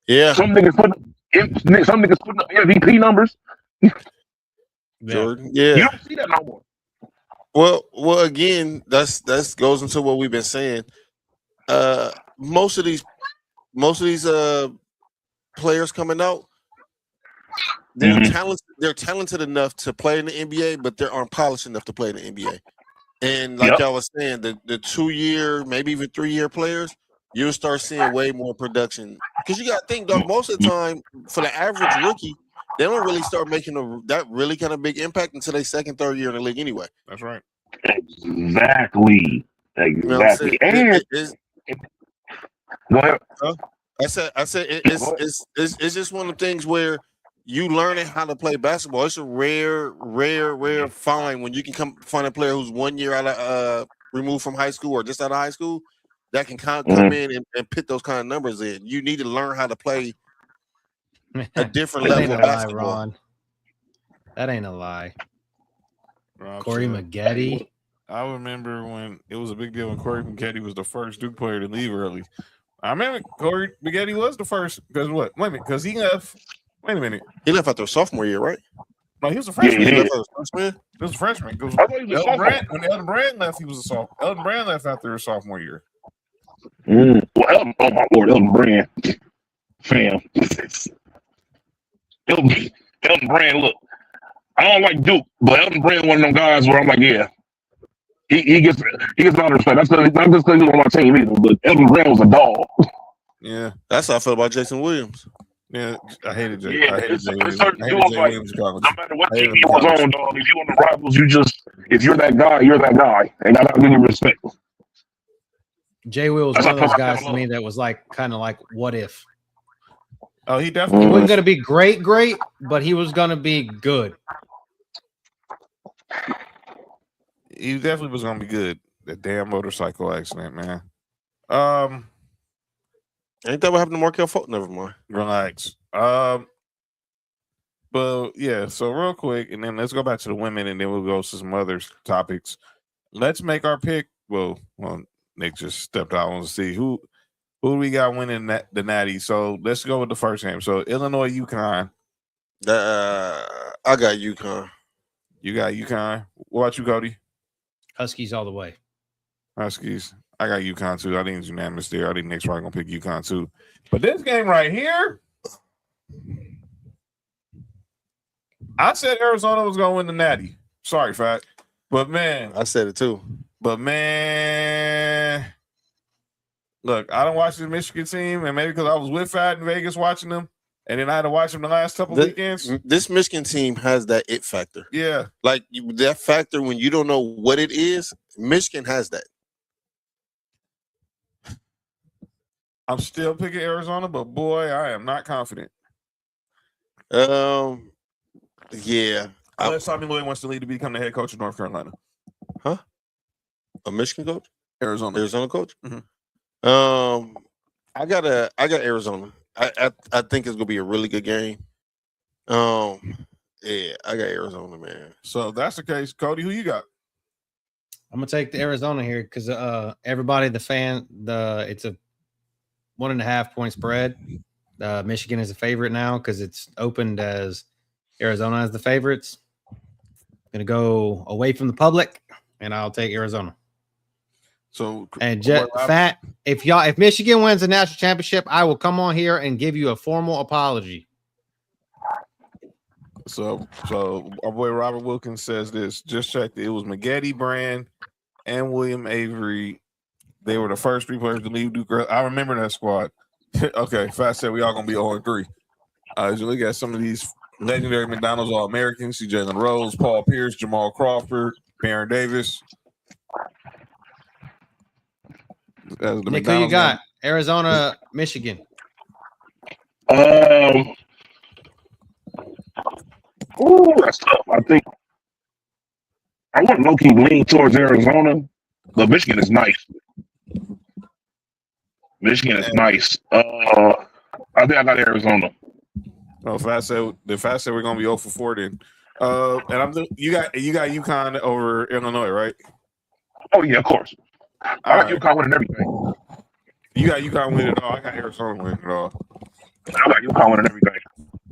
Yeah. Some niggas putting up MVP numbers. Jordan. Yeah. You don't see that no more. Well, again, that's goes into what we've been saying. Most of these players coming out, they're talented enough to play in the NBA, but they aren't polished enough to play in the NBA. And like y'all was saying, the 2-year, maybe even 3-year players, you'll start seeing way more production. Because you got to think, dog, most of the time, for the average rookie, they don't really start making that really kind of big impact until they second, third year in the league anyway. That's right. Exactly. You know what I'm saying? Go ahead. I said it's just one of the things where you learning how to play basketball. It's a rare find when you can find a player who's 1 year out of removed from high school or just out of high school that can come in and put those kind of numbers in. You need to learn how to play a different level of basketball. Ron. That ain't a lie. Rob Corey Maggette. I remember when it was a big deal when Corey Maggette was the first Duke player to leave early. I remember Corey Maggette was the first because what? Wait a minute, because he left. Wait a minute, he left after sophomore year, right? No, he was a freshman. Yeah, He was a freshman. When Elton Brand left, he was a sophomore. Elton Brand left after his sophomore year. Well, oh my Lord, Elton Brand, fam. Elton Brand, look, I don't like Duke, but Elton Brand one of them guys where I'm like, yeah, he gets a lot of respect. That's not just because he's on my team either, but Elton Brand was a dog. Yeah, that's how I feel about Jason Williams. Yeah, I hated Jay. Yeah, I hated Jay Williams. No matter what team he was on, dog, if you on the Rivals, if you're that guy, you're that guy, and I don't give you respect. Jay Will was one of those guys to me that was kind of like, what if? Oh, he definitely wasn't going to be great, but he was going to be good. He definitely was going to be good. That damn motorcycle accident, man. Ain't that what happened to Markel Fulton? Never mind. Relax. But yeah, so real quick, and then let's go back to the women, and then we'll go to some other topics. Let's make our pick. Well, Nick just stepped out. I want to see who we got winning the Natty. So let's go with the first game. So Illinois, UConn. I got UConn. You got UConn. What about you, Cody? Huskies all the way. Huskies. I got UConn too. I think it's unanimous there. I think Nick's probably gonna pick UConn too. But this game right here, I said Arizona was gonna win the Natty. Sorry, Fat. But man, I said it too. But man, look, I don't watch the Michigan team, and maybe because I was with Fat in Vegas watching them, and then I had to watch them the last couple weekends. This Michigan team has that it factor. Yeah. Like that factor when you don't know what it is, Michigan has that. I'm still picking Arizona, but boy, I am not confident. Yeah. Unless Tommy Lloyd wants to lead to become the head coach of North Carolina. Huh? A Michigan coach? Arizona coach? Mm-hmm. I got Arizona. I think it's gonna be a really good game. Yeah, I got Arizona, man. So if that's the case, Cody, who you got? I'm gonna take the Arizona here because everybody, it's a 1.5 point spread. Michigan is a favorite now because it's opened as Arizona as the favorites. I'm gonna go away from the public, and I'll take Arizona. So and Fat, if Michigan wins the national championship, I will come on here and give you a formal apology. So our boy Robert Wilkins says this. Just checked. It was Maggette, Brand, and William Avery. They were the first 3 players to leave Duke. I remember that squad. Okay, Fat said we all gonna be 0-3. As you look at some of these legendary McDonald's All-Americans, see Jalen Rose, Paul Pierce, Jamal Crawford, Baron Davis. Nick, who you got? Arizona, Michigan. Ooh, that's tough. I think I want low-key lean towards Arizona, but Michigan is nice. Michigan is nice. I think I got Arizona. Oh, Fat said we're gonna be 0-4 then. And you got UConn over Illinois, right? Oh yeah, of course. I got UConn winning everything. You got UConn winning it all. I got Arizona winning it all. I got UConn winning everything.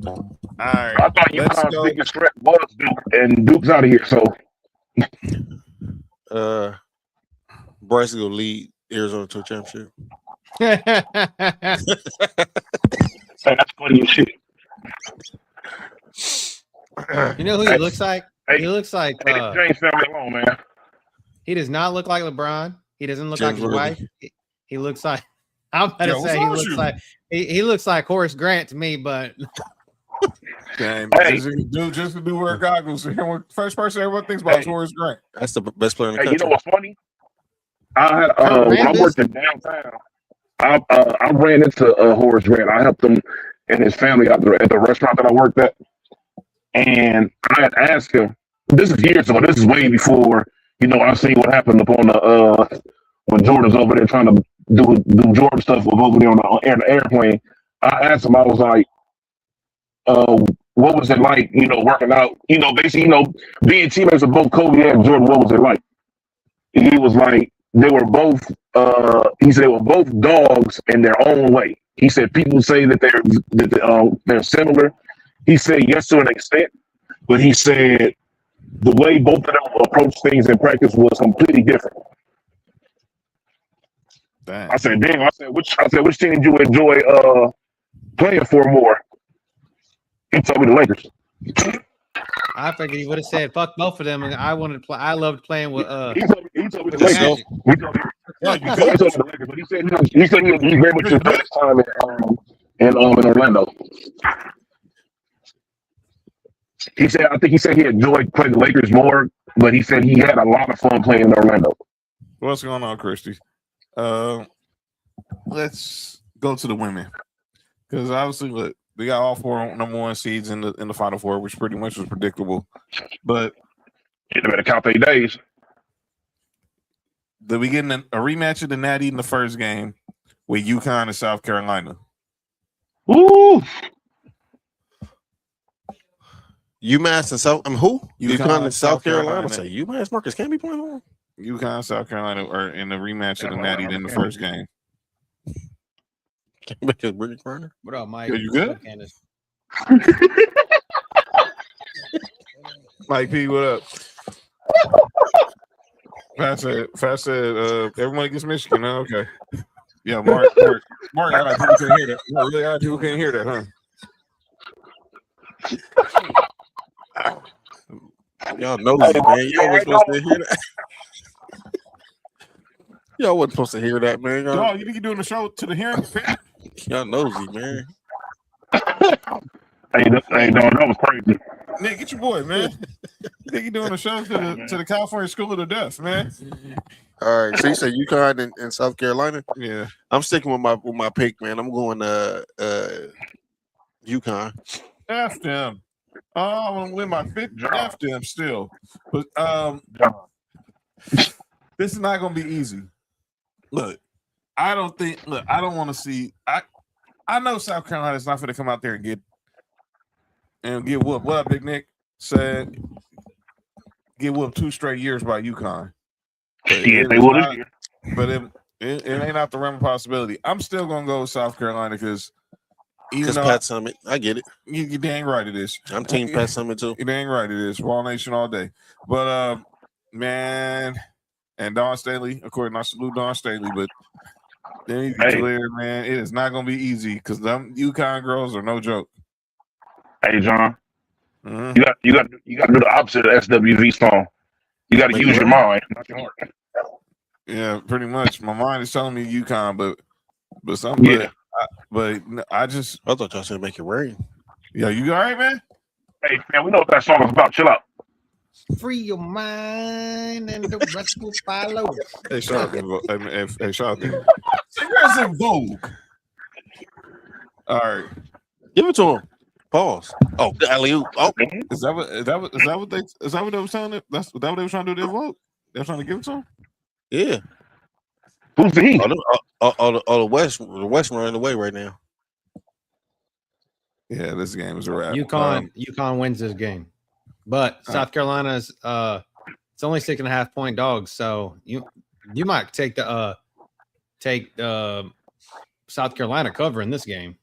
All right. I thought UConn's biggest threat was Duke, and Duke's out of here. So, Bryce is gonna lead Arizona to a championship. Hey, that's funny as shit. You know who he looks like? He looks like James family alone, man. He does not look like LeBron. He doesn't look like his wife. He looks like I'm about to say he looks like Horace Grant to me, but Damn, just to do wear goggles. First person everyone thinks about is Horace Grant. That's the best player in the country. You know what's funny? I had when I worked in downtown, I ran into Horace Grant. I helped him and his family out there at the restaurant that I worked at, and I had asked him. This is years ago. This is way before I seen what happened upon the when Jordan's over there trying to do Jordan stuff over there on the airplane. I asked him. I was like, what was it like, working out, basically, being teammates of both Kobe and Jordan, what was it like? He was like, they were both, he said they were both dogs in their own way. He said people say that they're similar. He said yes to an extent, but he said the way both of them approach things in practice was completely different. Damn. I said, damn. I said, which team did you enjoy playing for more? He told me the Lakers. I figured he would have said fuck both of them. And I wanted to play. I loved playing with. He told me the Lakers. He told me the Lakers, but he said he very much enjoyed his time in Orlando. He said he enjoyed playing the Lakers more, but he said he had a lot of fun playing in Orlando. What's going on, Christy? Let's go to the women because obviously, look, we got all 4 number 1 seeds in the Final Four, which pretty much was predictable. But you better count their days. Did we get a rematch of the Natty in the first game with UConn and South Carolina? Woo! UMass and South. Who? UConn and South Carolina. Say UMass Marcus can't be playing for them. UConn, South Carolina are in the rematch of the Natty in the first game. Can't make a Brittany Griner. What up, Mike? Are you good? Mike P, what up? Fast said, everyone against Michigan. Huh? Okay. Yeah, Mark. People couldn't hear that. No, really, people couldn't hear that, huh? Y'all nosy, man. Y'all wasn't supposed to hear that. Y'all wasn't supposed to hear that, man. Dog, you think you're doing the show to the hearing? Y'all nosy, man. Hey, that was crazy. Nick, get your boy, man. You think you're doing a show to the California School of the Deaf, man? All right. So you said UConn and South Carolina? Yeah. I'm sticking with my pick, man. I'm going UConn. F them. Oh, I want to win my fifth. F them still. But this is not going to be easy. Look, I don't want to see. I know South Carolina is not going to come out there and get whooped. What up, Big Nick? Said get whooped 2 straight years by UConn. Shit, they will this year. But it ain't out the realm of possibility. I'm still gonna go with South Carolina because Pat Summitt, I get it. You dang right it is. I'm team Pat Summitt too. You dang right it is. Wall Nation all day. But man, and Don Staley, of course, I salute Don Staley, but then you be clear, man, it is not gonna be easy because them UConn girls are no joke. Hey, John, you got to do the opposite of SWV song. You got to use your mind, not your heart. Yeah, pretty much. My mind is telling me UConn, but I thought y'all said make it rain. Yeah, you all right, man? Hey, man, we know what that song is about. Chill out. Free your mind and the rest will follow. Hey, shout out. Where's in Vogue? All right, give it to him. Pause. Oh, the alley-oop. Oh, is that what they was telling it? That's what they were trying to do. Their vote. They're trying to give it to him. Yeah. Who's the he? The West running away right now. Yeah, this game is a wrap. UConn wins this game, but South Carolina's it's only 6.5 point dogs, so you might take South Carolina cover in this game.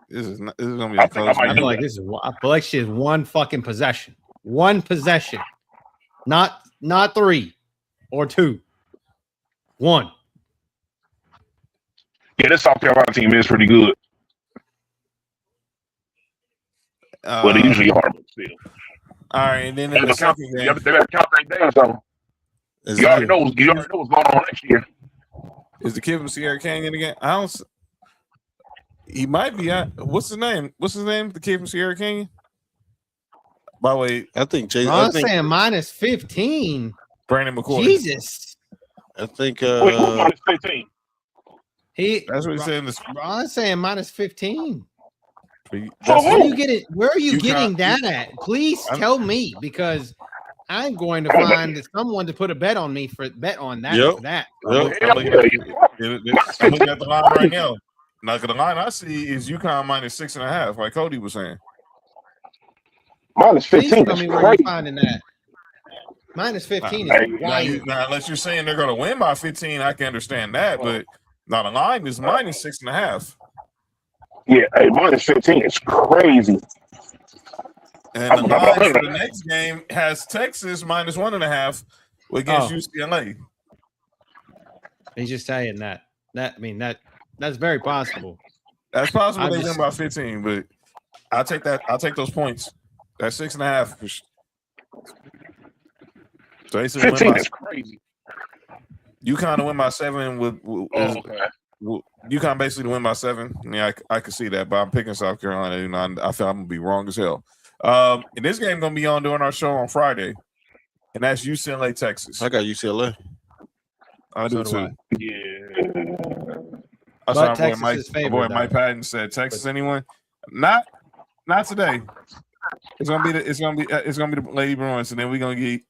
This is gonna be a close game. I feel like she is one fucking possession. One possession. Not 3 or 2. 1. Yeah, this South Carolina team is pretty good. But they usually are, but still. All right, and then in the second game, they better count that down something. You already know what's going on next year. Is the kid from Sierra Canyon again? He might be. What's his name? The kid from Sierra Canyon. By the way, I think Jay. I'm saying minus 15. Brandon McCoy. Jesus. I think. Wait, who's minus 15? That's what he said. I'm saying minus 15. So where are you getting that at? Please tell me, because I'm going to find someone to put a bet on me for that. Yep. For that. I'm looking at the line right now. Now, the line I see is UConn minus 6.5, like Cody was saying. Minus 15. Tell me where you're finding that. Minus 15 is wild. Now, unless you're saying they're going to win by 15, I can understand that. But now the line is minus 6.5. Yeah, minus 15 is crazy. And the line for the next game has Texas minus 1.5 against UCLA. He's just saying that. That's very possible. That's possible they win by 15, but I'll take that. I'll take those points. That's 6.5. So they 15 is crazy. UConn to win by 7 UConn basically to win by 7. Yeah, I could see that, but I'm picking South Carolina. I feel I'm gonna be wrong as hell. And this game gonna be on during our show on Friday, and that's UCLA, Texas. I got UCLA. I do too. Yeah. I saw my boy Mike Patton said Texas. Anyone? Not today. It's gonna be the Lady Bruins, and then we're gonna get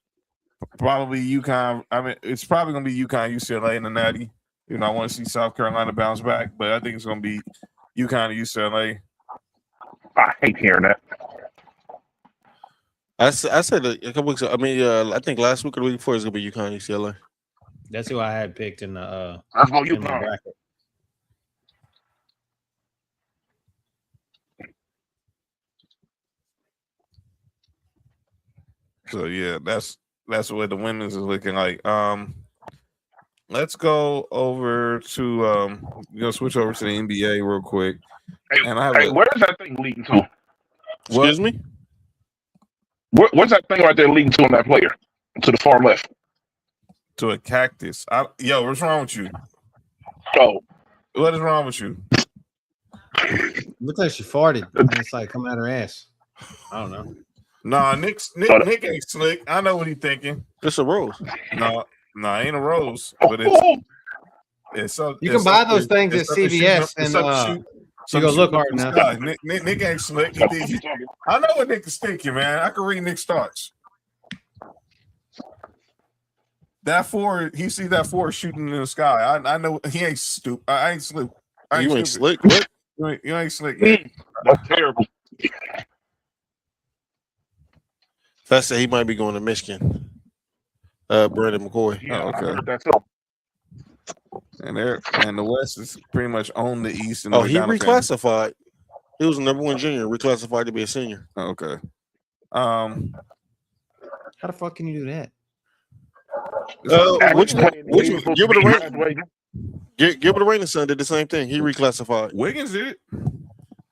probably UConn. I mean, it's probably gonna be UConn, UCLA, and the Natty. I want to see South Carolina bounce back, but I think it's gonna be UConn and UCLA. I hate hearing that. I said a couple weeks ago. I mean, I think last week or the week before it's gonna be UConn, UCLA. That's who I had picked in the. That's what UConn. Bracket. So yeah, that's what the women's is looking like. Let's go over to switch over to the NBA real quick. And where's that thing leading to? Excuse me? What's that thing right there leading to on that player? To the far left. To a cactus. What's wrong with you? Oh. What is wrong with you? Looks like she farted. And it's like coming out her ass. I don't know. Nah, Nick ain't slick. I know what he's thinking. It's a rose. No, ain't a rose, but it's so. You can buy those things at CVS and you go look hard enough. Nick ain't slick. I know what Nick is thinking, man. I can read Nick's thoughts. That four, he sees that four shooting in the sky. I know he ain't stupid. I ain't slick. You ain't slick. What? You ain't slick. Man. That's terrible. That's he might be going to Michigan. Brandon McCoy. Yeah, okay. That's all. And the West is pretty much on the East. And he reclassified. He was the number one junior, reclassified to be a senior. Okay. How the fuck can you do that? Which Gilbert Arenas' son did the same thing. He reclassified. Wiggins did it.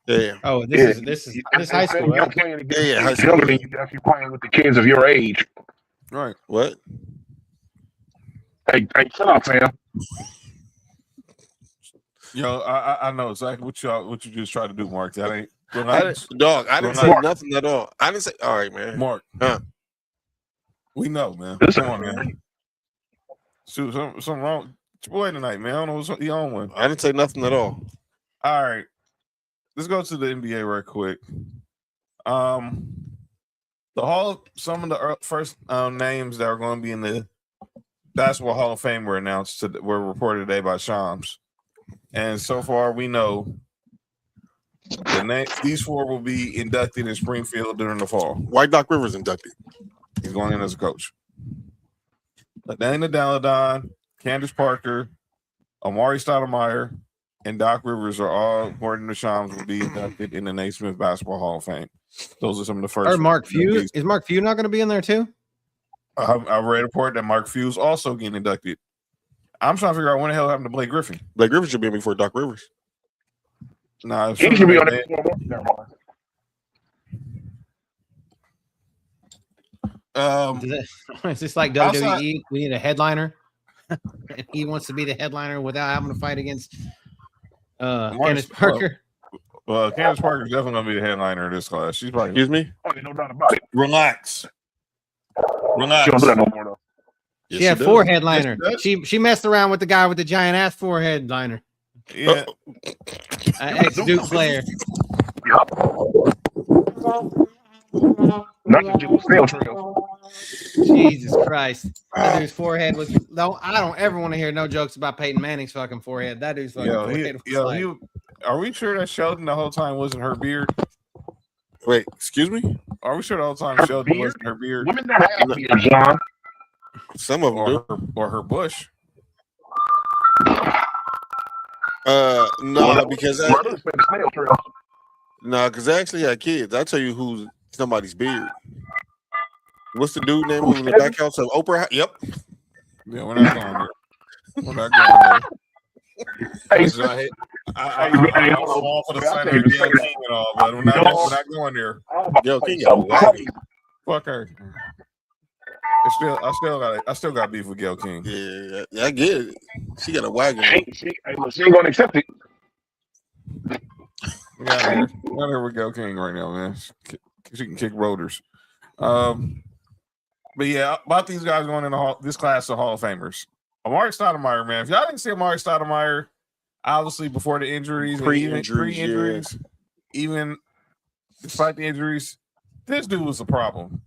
Yeah. Oh, this is high school. You're Right? playing against high school. younger than you actually playing with the kids of your age. Right. What? Hey, shut up, Sam. Yo, I know exactly what you just tried to do, Mark. That ain't. I didn't say nothing at all. I didn't say. All right, man. Mark. We know, man. Come on, man. Shoot, something wrong with your boy tonight, man. I don't know what's he on one. I didn't say nothing at all. All right. Let's go to the NBA right quick. Some of the first names that are going to be in the Basketball Hall of Fame were announced. Were reported today by Shams, and so far we know these four will be inducted in Springfield during the fall. Why Doc Rivers inducted? He's going in as a coach. Dana Daladon, Candace Parker, Amari Stoudemire, and Doc Rivers are all, according to Shams, will be inducted in the Naismith Basketball Hall of Fame. Those are some of the first. Or Mark Few. Is Mark Few not going to be in there too? I've read a report that Mark Few is also getting inducted. I'm trying to figure out when the hell happened to Blake Griffin. Blake Griffin should be in before Doc Rivers. Nah, he should be on it. Never mind. Is this like WWE? We need a headliner. And he wants to be the headliner without having to fight against Candace Parker. Well, Candace Parker is definitely going to be the headliner of this class. She's probably. Excuse me? Oh, no doubt about it. Relax. She don't do that no more, though. Yes, she had four headliner. She messed around with the guy with the giant ass forehead liner. Yeah. Ex-Duke player. Not the Duke snail trail. Jesus Christ. That dude's forehead was. No, I don't ever want to hear no jokes about Peyton Manning's fucking forehead. That dude's fucking forehead. Are we sure that Sheldon the whole time wasn't her beard? Wait, excuse me? Are we sure the whole time Her Sheldon beard? wasn't her beard? Women don't have beards, John. Some of them do. Or her bush. No, because snail trail. because I actually had kids. I'll tell you who's somebody's beard. What's the dude name who's in the back house of Oprah? Yep. Yeah, we're not going there. We're not going there. I'm all for the Sunday Gail King and all, but we're not going there. Gail King, fuck her. I still got beef with Gail King. Yeah, I get it. She got a wagon. She ain't gonna accept it. We got her with Gail King right now, man. She can kick rotors. But yeah, about these guys going in this class of Hall of Famers. Amari Stoudemire, man. If y'all didn't see Amari Stoudemire, obviously before the injuries, pre-injuries, even despite the injuries, this dude was a problem.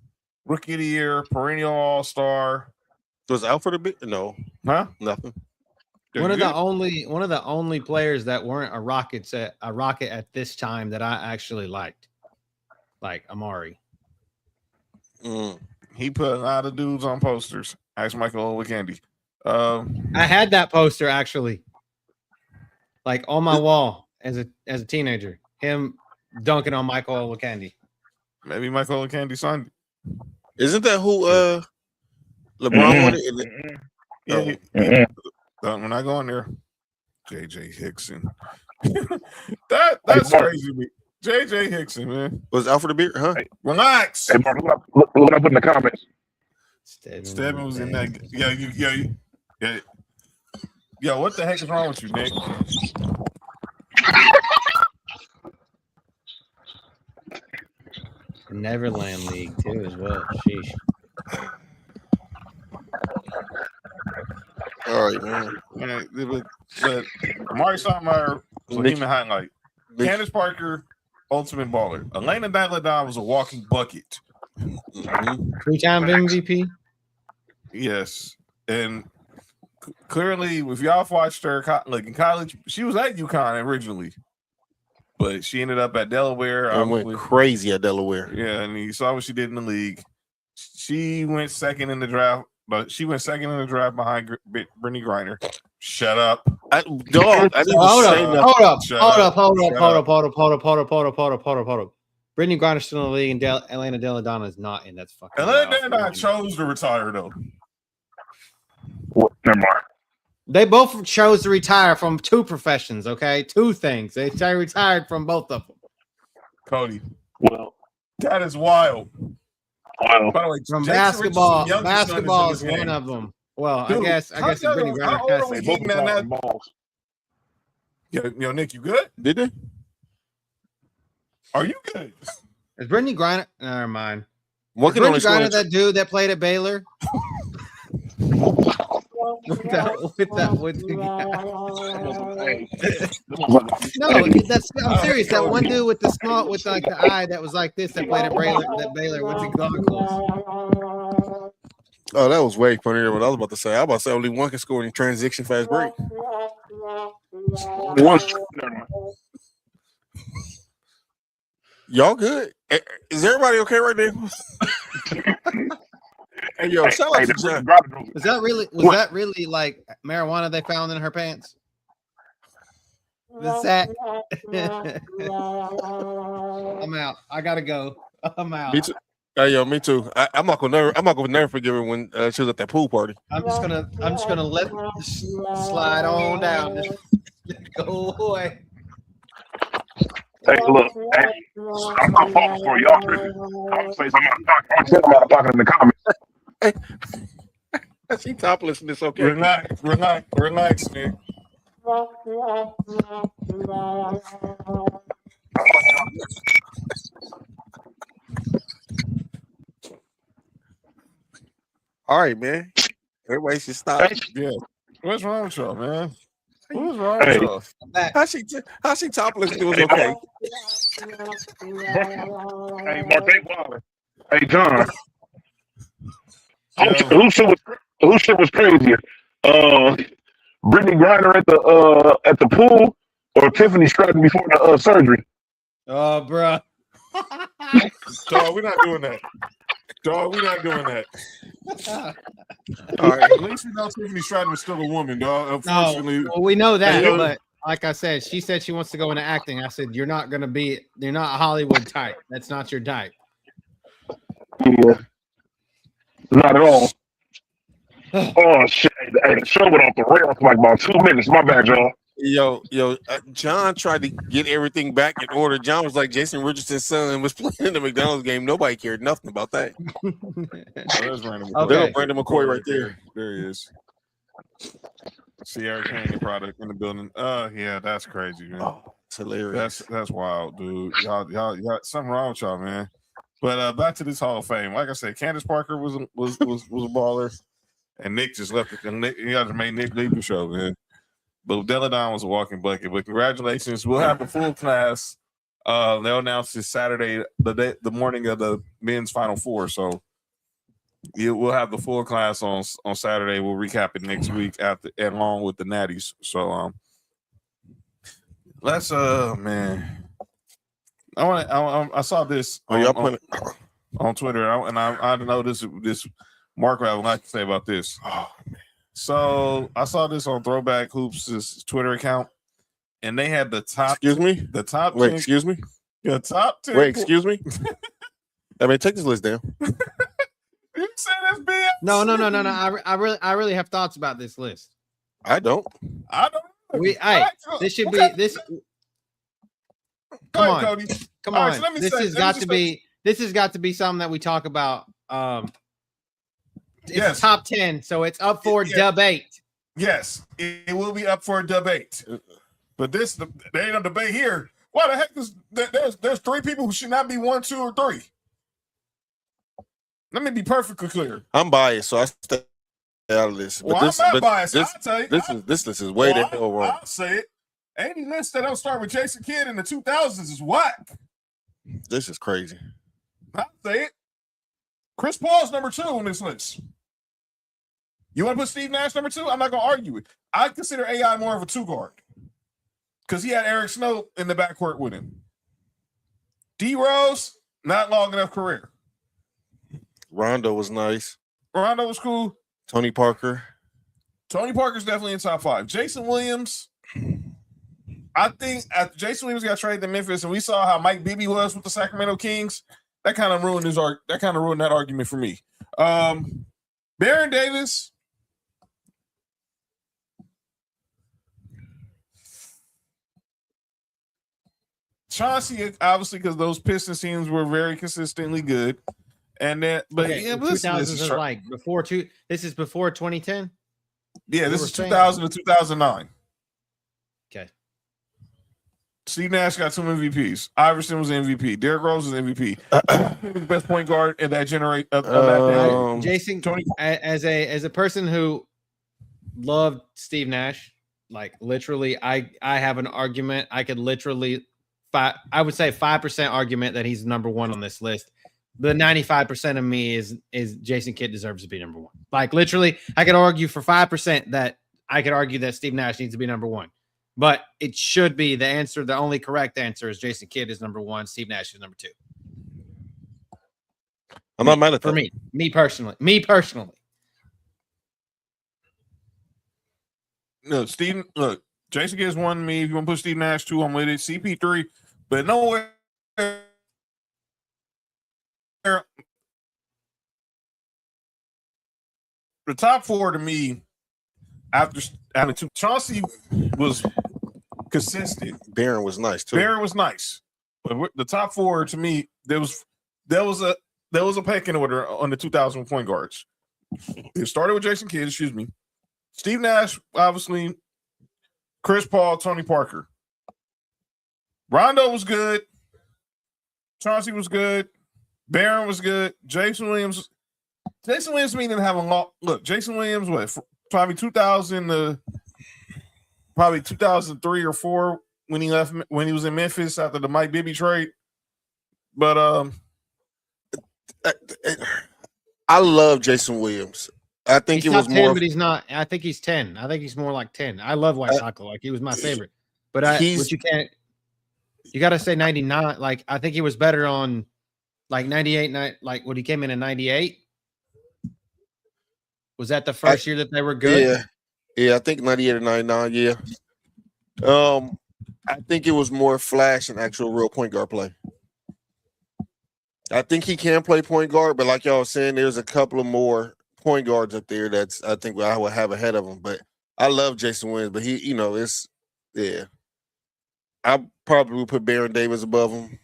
Rookie of the year, perennial all-star. Was Alfred a bit? No. Huh? Nothing. One of the only players that weren't a rocket at this time that I actually liked, like Amari. He put a lot of dudes on posters. Ask Michael Olowokandi. I had that poster actually, like on my wall as a teenager. Him dunking on Michael Olowokandi. Maybe Michael Olowokandi signed it. Isn't that who LeBron wanted? Yeah. We're not going there. JJ Hickson. That's crazy to me. JJ Hickson, man. Was out for the beer, huh? Hey, relax. Hey, Mark, look what I put in the comments. Stedman was in that. Yeah. Yo, what the heck is wrong with you, Nick? Neverland League too, as well. Sheesh. All right, man. But Amari Stoudemire was a human highlight. Candace Parker, ultimate baller. Elena Daladon was a walking bucket. Mm-hmm. 3-time MVP. Yes, and clearly, if y'all watched her like in college, she was at UConn originally, but she ended up at Delaware. I went crazy at Delaware. Yeah, and you saw what she did in the league. She went second in the draft, but she went second in the draft behind Brittany Griner. Shut up, Hold up. Brittany Griner's still in the league, and Elena Deladonna is not in. That's fucking. Elena Deladonna chose to retire though. What? Never mind. They both chose to retire from two professions. Okay, two things. They retired from both of them. Cody, well, that is wild. Well, by the way, from basketball, basketball is one of them. Well, dude, I guess Brittany Griner balls. Yo, Nick, you good? Did they? Are you good? Is Brittany Griner? Never mind. What Brittany Griner that dude that played at Baylor? with the no, I'm serious. That one dude with the small, with like the eye that was like this that played at Baylor. That Baylor with the goggles. Oh, that was way funnier than what I was about to say. I was about to say only one can score in transition fast break. Y'all good? Is everybody okay right there? Hey, yo, shout out to John. Was that really like marijuana they found in her pants? The sack. I'm out. I gotta go. I'm out. Me too. Hey, yo, me too. I'm not gonna never forgive her when she was at that pool party. I'm just gonna let slide on down. Just go away. Hey, look, I'm not falling for y'all. I'm gonna say something out of pocket in the comments. Hey, she topless and it's okay. Relax, Nick. All right, man. Everybody should stop. Yeah. What's wrong with y'all, man? What's wrong with y'all? How she topless and it was okay? Hey, Mark, hey, John. Who shit was crazier? Brittany Griner at the pool or Tiffany Stratton before the surgery? Oh, bro. Dog, we're not doing that. All right. At least we know Tiffany Stratton was still a woman, dog. Unfortunately. No, well, we know that, but like I said, she said she wants to go into acting. I said, you're not Hollywood type. That's not your type. Yeah. Not at all. Oh shit! Hey, the show went off the rails for like about 2 minutes. My bad, y'all. Yo, John tried to get everything back in order. John was like Jason Richardson's son was playing the McDonald's game. Nobody cared nothing about that. There's Brandon McCoy. Okay. Brandon McCoy right there. There he is. Sierra Canyon product in the building. Yeah, that's crazy, man. Oh, it's hilarious. That's wild, dude. Y'all something wrong with y'all, man. But back to this Hall of Fame. Like I said, Candace Parker was a baller, and Nick just left it. And you guys made Nick leave the show, man. But Deladon was a walking bucket. But congratulations, we'll have the full class. They'll announce this Saturday, the morning of the men's Final Four. So we'll have the full class on Saturday. We'll recap it next week along with the Natties. So let's man. I saw this on Twitter, and I know this Mark would like to say about this. Oh, man. So I saw this on Throwback Hoops' Twitter account, and they had the top. Excuse me. The top. Wait. 10, excuse me. The top 10. Wait. Excuse me. I mean, take this list down. saying that's BS. No. I really have thoughts about this list. I don't. This should be this. Come on, Cody. Come All on. right, so This has got to be something that we talk about. It's top 10, so it's up for debate. Yes, it will be up for a debate. But there ain't no debate here. Why the heck is there's three people who should not be 1, 2, or 3? Let me be perfectly clear. I'm biased, so I stay out of this. Well, I'm not biased. I'll tell you. This list is way the hell wrong. I'll say it. Any list that don't start with Jason Kidd in the 2000s is whack. This is crazy. I'll say it. Chris Paul's number 2 on this list. You want to put Steve Nash number 2? I'm not going to argue it. I consider AI more of a 2 guard because he had Eric Snow in the backcourt with him. D Rose, not long enough career. Rondo was nice. Rondo was cool. Tony Parker's definitely in top 5. Jason Williams. I think after Jason Williams got traded to Memphis, and we saw how Mike Bibby was with the Sacramento Kings, that kind of ruined that argument for me. Baron Davis. Chauncey, obviously, because those Pistons teams were very consistently good. And then, but okay, yeah, 2000s is like before two. This is before 2010. Yeah, this is 2000 to 2009. Okay. Steve Nash got 2 MVPs. Iverson was MVP. Derrick Rose was MVP. He was the best point guard in that generation. Jason, Tony, as a person who loved Steve Nash, like literally, I have an argument. I could literally, I would say 5% argument that he's number 1 on this list. The 95% of me is Jason Kidd deserves to be number 1. Like literally, I could argue for 5% that I could argue that Steve Nash needs to be number 1. But it should be the answer. The only correct answer is Jason Kidd is number 1. Steve Nash is number 2. I'm not mad at that. For me personally. No, Jason Kidd's 1 me. If you want to put Steve Nash 2, I'm with it. CP3, but nowhere. The top 4 to me, after Chauncey was consistent. Barron was nice too. Barron was nice, but the top 4 to me, there was a pecking order on the 2000 point guards. It started with Jason Kidd, Steve Nash, obviously, Chris Paul, Tony Parker. Rondo was good. Chauncey was good. Barron was good. Jason Williams didn't have a long look. Jason Williams, probably 2000 to probably 2003 or 4 when he was in Memphis after the Mike Bibby trade. But I love Jason Williams. I think he's it was 10, more, but he's not. I think he's 10. I think he's more like 10. I love White Taco. Like he was my favorite. But you got to say 99. Like I think he was better on. Like 98, like when he came in 98, was that the first year that they were good? Yeah, I think 98 or 99. Yeah, I think it was more flash and actual real point guard play. I think he can play point guard, but like y'all was saying, there's a couple of more point guards up there that's I think I would have ahead of him. But I love Jason Williams, but I probably would put Baron Davis above him.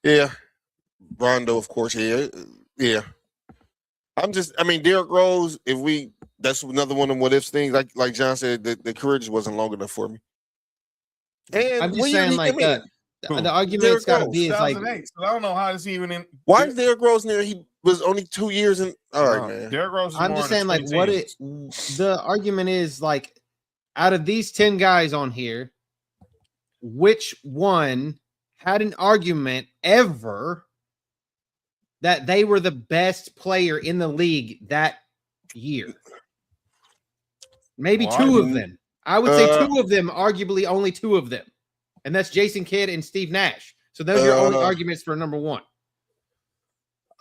Yeah, Rondo, of course. Yeah. Derrick Rose. That's another one of them what ifs things. Like John said, the career just wasn't long enough for me. And I'm just saying, like the argument's got to be is like. So I don't know how this even in. Why is Derrick Rose in there? He was only 2 years in. All right, man. Derrick Rose. I'm just saying, like, the argument is like, out of these 10 guys on here, which one had an argument ever that they were the best player in the league that year? Maybe 2 of them. I would say 2 of them, arguably only 2 of them. And that's Jason Kidd and Steve Nash. So those are your only arguments for number 1.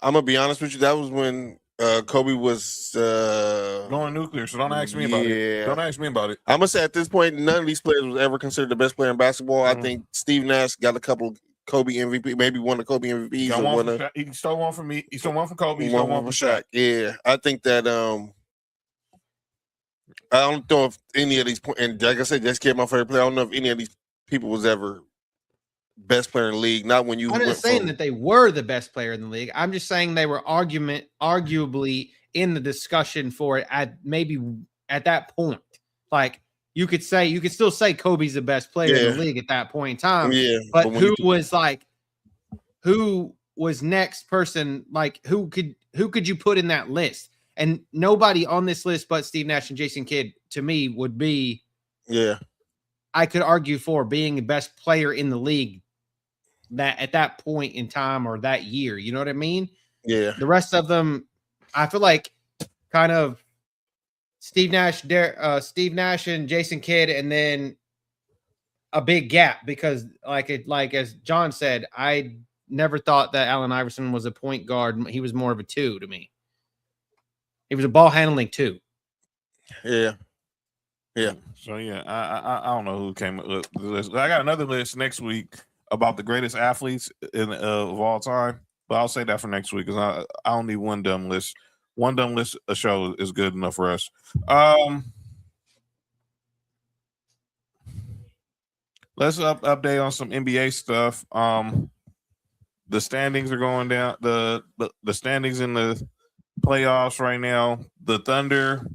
I'm going to be honest with you. That was when Kobe was going nuclear. So don't ask me about it. Don't ask me about it. I'm going to say at this point, none of these players was ever considered the best player in basketball. I think Steve Nash got a couple Kobe MVP, maybe one of Kobe MVPs. He stole one from me. He stole one from Kobe. He One stole one from Shaq. Yeah, I think that I don't know if any of these, and like I said, just kept my favorite player. I don't know if any of these people was ever best player in the league. Not when you. I'm not saying that they were the best player in the league. I'm just saying they were arguably in the discussion for it at that point. Like you could still say Kobe's the best player in the league at that point in time. Yeah, but who was next person? Like who could you put in that list? And nobody on this list but Steve Nash and Jason Kidd, to me, would be. Yeah, I could argue for being the best player in the league that at that point in time or that year. You know what I mean? Yeah. The rest of them, I feel like, kind of Steve Nash and Jason Kidd, and then a big gap because, like as John said, I never thought that Allen Iverson was a point guard. He was more of a 2 to me. He was a ball handling 2. Yeah. Yeah. So yeah, I don't know who came up with the list. I got another list next week about the greatest athletes of all time, but I'll say that for next week because I don't need one dumb list. One dumb list a show is good enough for us. Let's update on some NBA stuff. The standings are going down. The standings in the playoffs right now. The Thunder,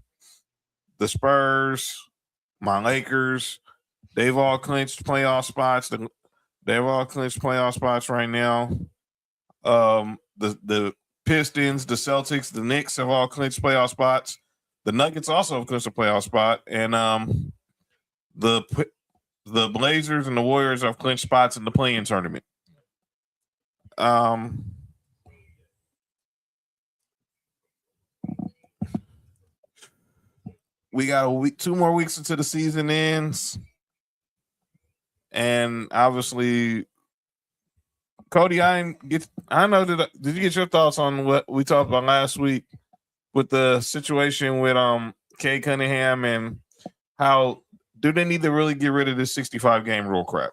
the Spurs, my Lakers, they've all clinched playoff spots. They've all clinched playoff spots right now. The Pistons, the Celtics, the Knicks have all clinched playoff spots. The Nuggets also have clinched a playoff spot, and the Blazers and the Warriors have clinched spots in the play-in tournament. We got 2 more weeks until the season ends, and obviously, Cody, did you get your thoughts on what we talked about last week with the situation with Kay Cunningham and how do they need to really get rid of this 65 game rule crap?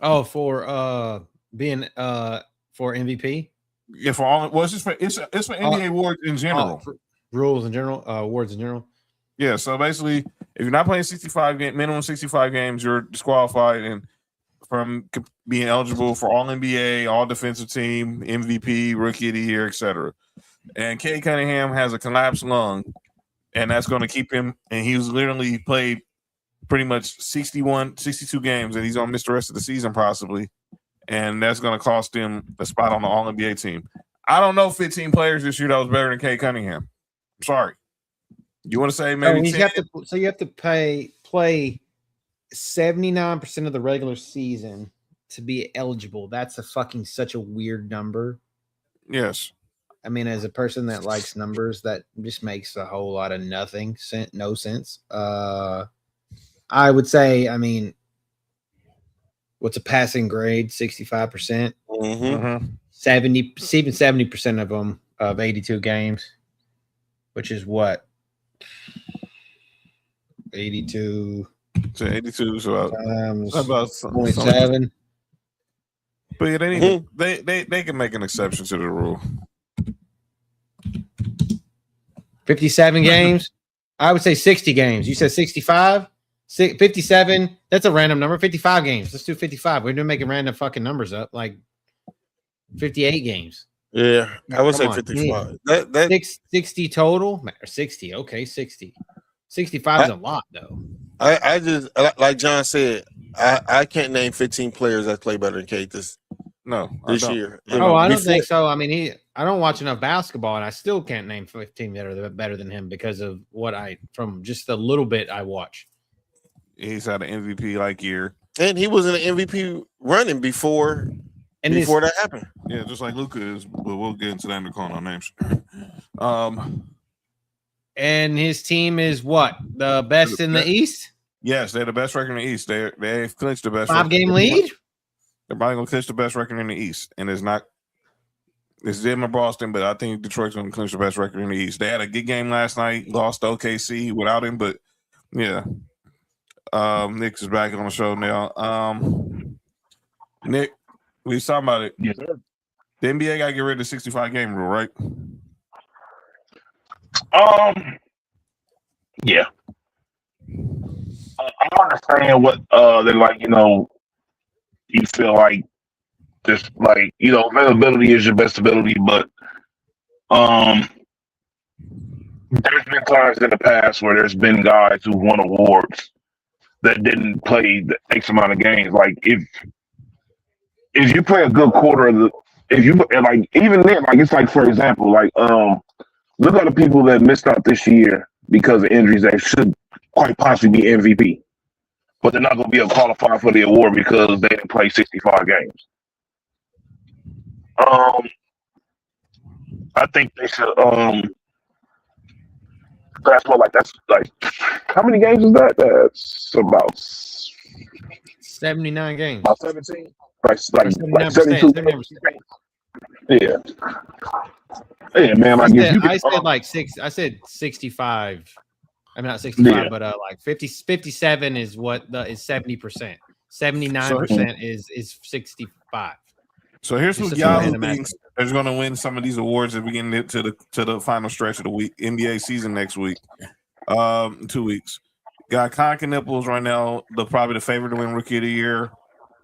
Oh, for being for MVP? Yeah, for all it's for NBA awards in general. Rules in general, awards in general. Yeah, so basically, if you're not playing minimum 65 games, you're disqualified and from being eligible for All NBA, All Defensive Team, MVP, Rookie of the Year, etc. And Kay Cunningham has a collapsed lung, and that's going to keep him. And he's literally played pretty much 62 games, and he's going to miss the rest of the season possibly. And that's going to cost him a spot on the All NBA team. I don't know 15 players this year that was better than Kay Cunningham. I'm sorry. You want to say maybe? So you have to play 79% of the regular season to be eligible. That's such a weird number. Yes. I mean, as a person that likes numbers, that just makes a whole lot of no sense. I would say, I mean, what's a passing grade? 65%. Mm-hmm. 70% of them of 82 games, which is what? 82. So 82 so about 0.7. But yeah, they need they can make an exception to the rule. 57 games. I would say 60 games. You said 65? 57. That's a random number. 55 games. Let's do 55. We're making random fucking numbers up. Like 58 games. Yeah, I would say 55. That 60 total or 60. Okay, 60. 65 is a lot though. I just like John said, I can't name 15 players that play better than Kate this year. I don't think so. I mean, I don't watch enough basketball, and I still can't name 15 that are better than him because of from just the little bit I watch. He's had an MVP like year, and he was in an MVP running before that happened. Yeah, just like Luka is, but we'll get into that in the call on names. And his team is what? The best in the East? Yes, they're the best record in the East. They've clinched the best 5-game lead. They're probably gonna clinch the best record in the East, and it's them and Boston, but I think Detroit's gonna clinch the best record in the East. They had a good game last night, lost to OKC without him, but yeah. Nick is back on the show now. Nick, we was talking about it. Yes, sir. The NBA got to get rid of the 65 game rule, right? Yeah. I understand what they're like. You feel like just like availability is your best ability, but there's been times in the past where there's been guys who won awards that didn't play the X amount of games. Like if you play a good quarter of the, if you like even then, like it's like for example, like look at the people that missed out this year because of injuries that should quite possibly be MVP, but they're not going to be able to qualify for the award because they didn't play 65 games. I think they should. That's like how many games is that? That's about 79 games. About 17. Like 72. Yeah. Yeah, man. Like I said 65. I mean not 65, but like 57 is what is 70%. 79% is 65. So here's who y'all thinks is going to win some of these awards as we get into the final stretch of the week, NBA season next week, 2 weeks. Got Conker Nipples right now, probably the favorite to win Rookie of the Year.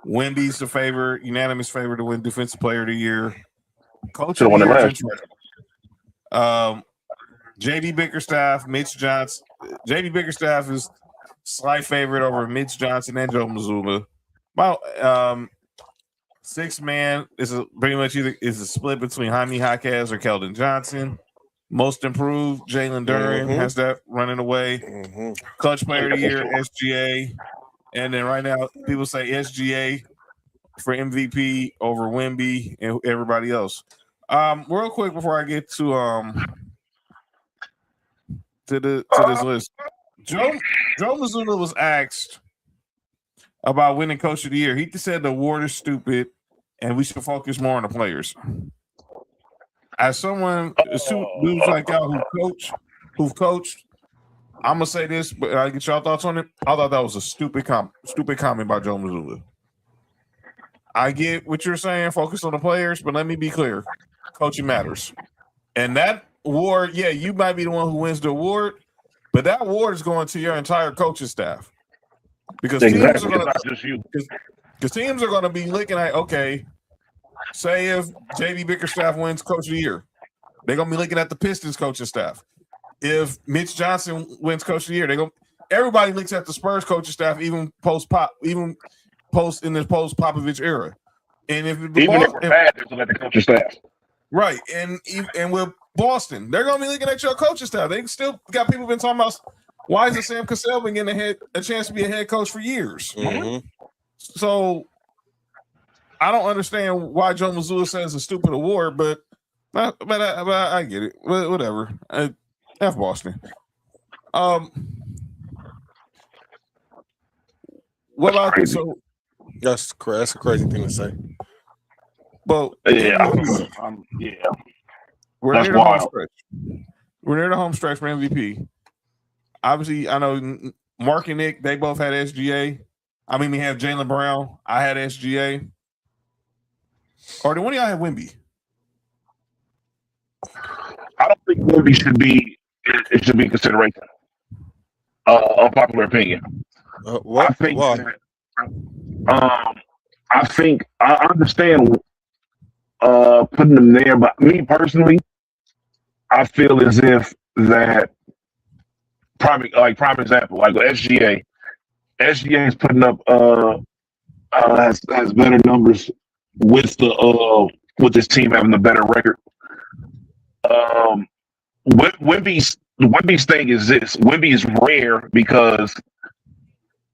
Wemby's the favorite, unanimous favorite to win Defensive Player of the Year. Coach of the Year. JD Bickerstaff, Mitch Johnson. JD Bickerstaff is slight favorite over Mitch Johnson and Joe Mazzulla. About 6 man is pretty much either is a split between Jaime Jaquez or Keldon Johnson. Most improved, Jalen Duren has that running away. Clutch Player of the Year, SGA. And then right now, people say SGA for MVP over Wemby and everybody else. Real quick before I get to this list, Joe Mazzulla was asked about winning Coach of the Year. He said the award is stupid and we should focus more on the players. As someone, dudes like y'all who've coached, I'm gonna say this, but I get y'all thoughts on it. I thought that was a stupid comment by Joe Mazzulla. I get what you're saying, focus on the players, but let me be clear: coaching matters. And that award, yeah, you might be the one who wins the award, but that award is going to your entire coaching staff because teams are going to be looking at, okay, say if JD Bickerstaff wins Coach of the Year, they're going to be looking at the Pistons coaching staff. If Mitch Johnson wins Coach of the Year, everybody looks at the Spurs coaching staff, even post in this post Popovich era. And if they're bad, they're looking at the coaching staff. Right, and with Boston, they're gonna be looking at your coaching staff. They still got people been talking about why is Sam Cassell been getting a chance to be a head coach for years. So I don't understand why Joe Mazzulla says it's a stupid award, but I get it. Whatever. F Boston. What about this? So that's a crazy thing to say. But yeah. We're near the home stretch. We're near the home stretch for MVP. Obviously, I know Mark and Nick, they both had SGA. I mean, we have Jaylen Brown. I had SGA. Or did one of y'all have Wemby? I don't think Wemby should be consideration. Unpopular opinion. I think I understand putting them there, but me personally, I feel as if that prime example, like SGA is putting up has better numbers with this team having the better record. Wemby's thing is this: Wemby is rare because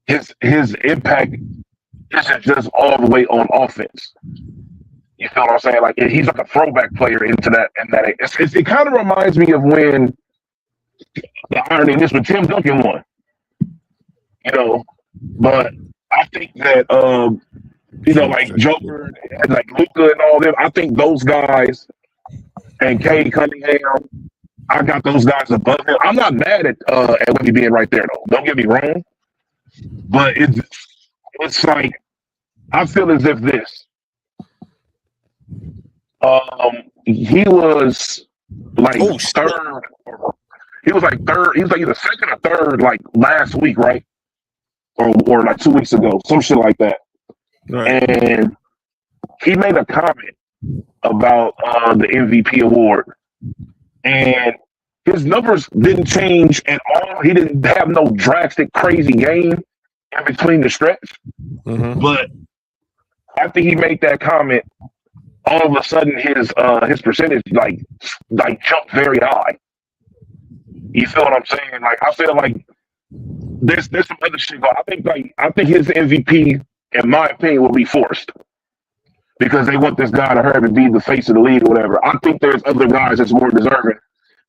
his impact isn't just all the way on offense. You feel what I'm saying? Like he's like a throwback player into that, and that it kind of reminds me of when the irony is when Tim Duncan won. But I think that like Joker, and like Luka, and all them. I think those guys and Cade Cunningham, I got those guys above him. I'm not mad at Wemby being right there though. Don't get me wrong, but it's like I feel as if this. He was like third. He was like third. He was like either second or third, like last week, right? Or like 2 weeks ago, some shit like that. Right. And he made a comment about the MVP award, and his numbers didn't change at all. He didn't have no drastic, crazy game in between the stretch. Mm-hmm. But after he made that comment, all of a sudden his percentage like jumped very high. You feel what I'm saying? Like I feel like there's some other shit going. I think his MVP, in my opinion, will be forced because they want this guy to hurry to be the face of the league or whatever. I think there's other guys that's more deserving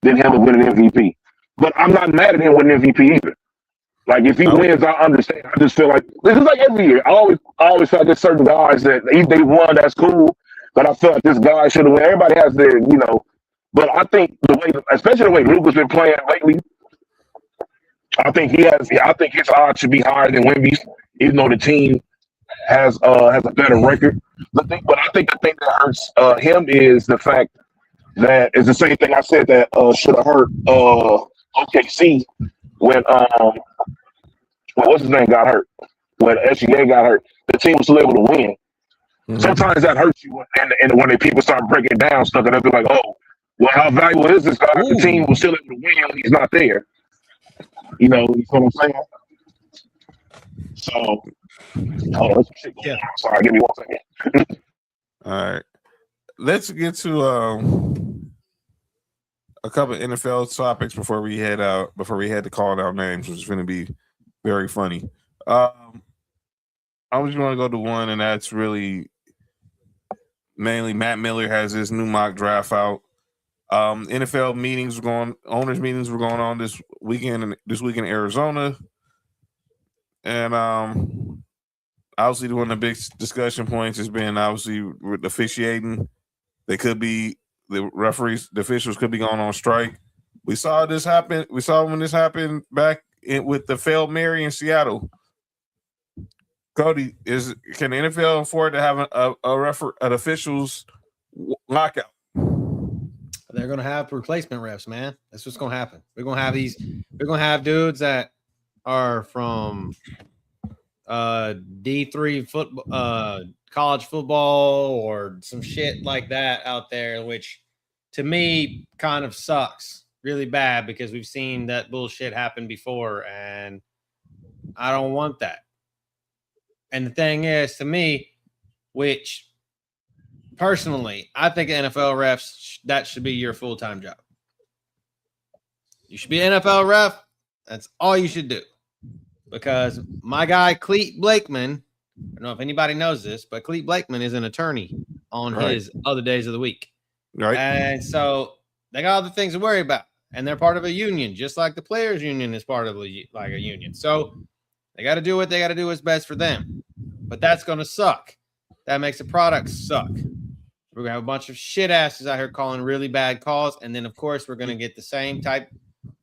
than him of winning MVP. But I'm not mad at him winning MVP either. Like if he wins, I understand. I just feel like this is like every year. I always feel like there's certain guys that they won, that's cool. But I feel like this guy should have won. Everybody has their, But I think especially the way Luka's been playing lately, I think his odds should be higher than Wemby's, even though the team has a better record. But I think the thing that hurts him is the fact that it's the same thing I said that should have hurt OKC when what's his name got hurt, when SGA got hurt. The team was still able to win. Mm-hmm. Sometimes that hurts you, and when people start breaking down stuff, and they'll be like, "Oh, well, how valuable is this guy?" The team was still able to win when he's not there. You know what I'm saying? So, hold on, shit going on. Sorry, give me 1 second. All right, let's get to a couple of NFL topics before we head out. Before we had to call out names, which is going to be very funny. I was going to go to one, and that's really mainly Matt Miller has his new mock draft out. NFL meetings owners meetings were going on this week in Arizona, and obviously one of the big discussion points has been obviously with officiating. The officials could be going on strike. We saw this happen. We saw when this happened back with the failed Mary in Seattle. Cody, can the NFL afford to have an officials lockout? They're going to have replacement refs, man. That's what's going to happen. We're going to have dudes that are from D3 football, college football, or some shit like that out there, which to me kind of sucks really bad because we've seen that bullshit happen before, and I don't want that. And the thing is, to me, which personally, I think NFL refs, that should be your full-time job. You should be an NFL ref. That's all you should do. Because my guy, Cleet Blakeman, I don't know if anybody knows this, but Cleet Blakeman is an attorney on his other days of the week. Right. And so they got other things to worry about. And they're part of a union, just like the players' union is part of a union. So they got to do what they got to do what's best for them. But that's going to suck. That makes the product suck. We're going to have a bunch of shit asses out here calling really bad calls. And then, of course, we're going to get the same type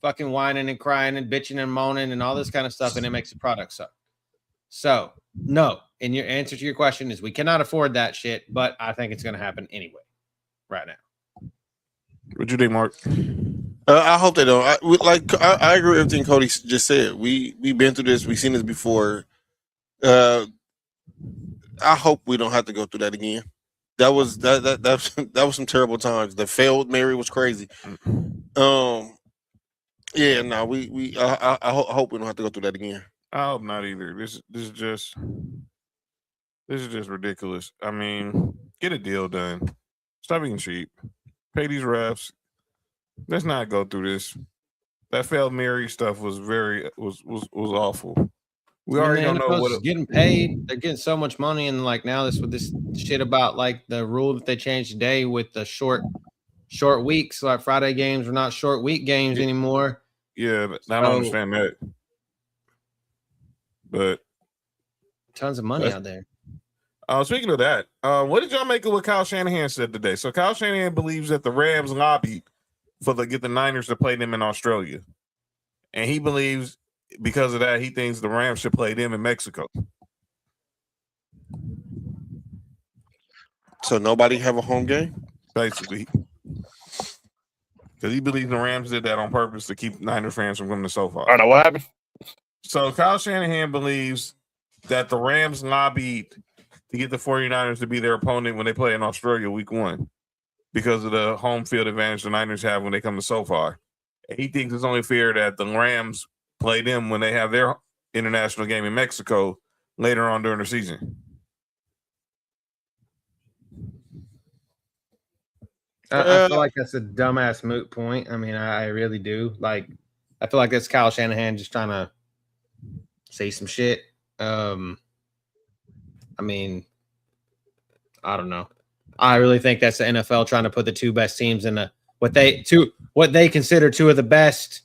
fucking whining and crying and bitching and moaning and all this kind of stuff. And it makes the product suck. So, no. And your answer to your question is we cannot afford that shit. But I think it's going to happen anyway right now. What you think, Mark? I hope they don't. I agree with everything Cody just said. We've been through this. We've seen this before. I hope we don't have to go through that again. That was some terrible times. The failed Mary was crazy. Yeah, no, I hope we don't have to go through that again. I hope not either. This is just ridiculous. I mean, get a deal done. Stop being cheap. Pay these refs. Let's not go through this. That failed Mary stuff was awful. We already don't know what getting paid. They're getting so much money, and like now with this shit about like the rule that they changed today with the short weeks, like Friday games are not short week games anymore. Yeah, I don't understand that. But tons of money out there. Speaking of that, what did y'all make of what Kyle Shanahan said today? So Kyle Shanahan believes that the Rams lobbied to get the Niners to play them in Australia, and he believes because of that he thinks the Rams should play them in Mexico. So nobody have a home game? Basically. Because he believes the Rams did that on purpose to keep Niner fans from coming to SoFi. I don't know what happened. So Kyle Shanahan believes that the Rams lobbied to get the 49ers to be their opponent when they play in Australia week 1 because of the home field advantage the Niners have when they come to SoFi. And he thinks it's only fair that the Rams play them when they have their international game in Mexico later on during the season. I feel like that's a dumbass moot point. I mean, I really do. Like, I feel like that's Kyle Shanahan just trying to say some shit. I mean, I don't know. I really think that's the NFL trying to put the two best teams in what they consider two of the best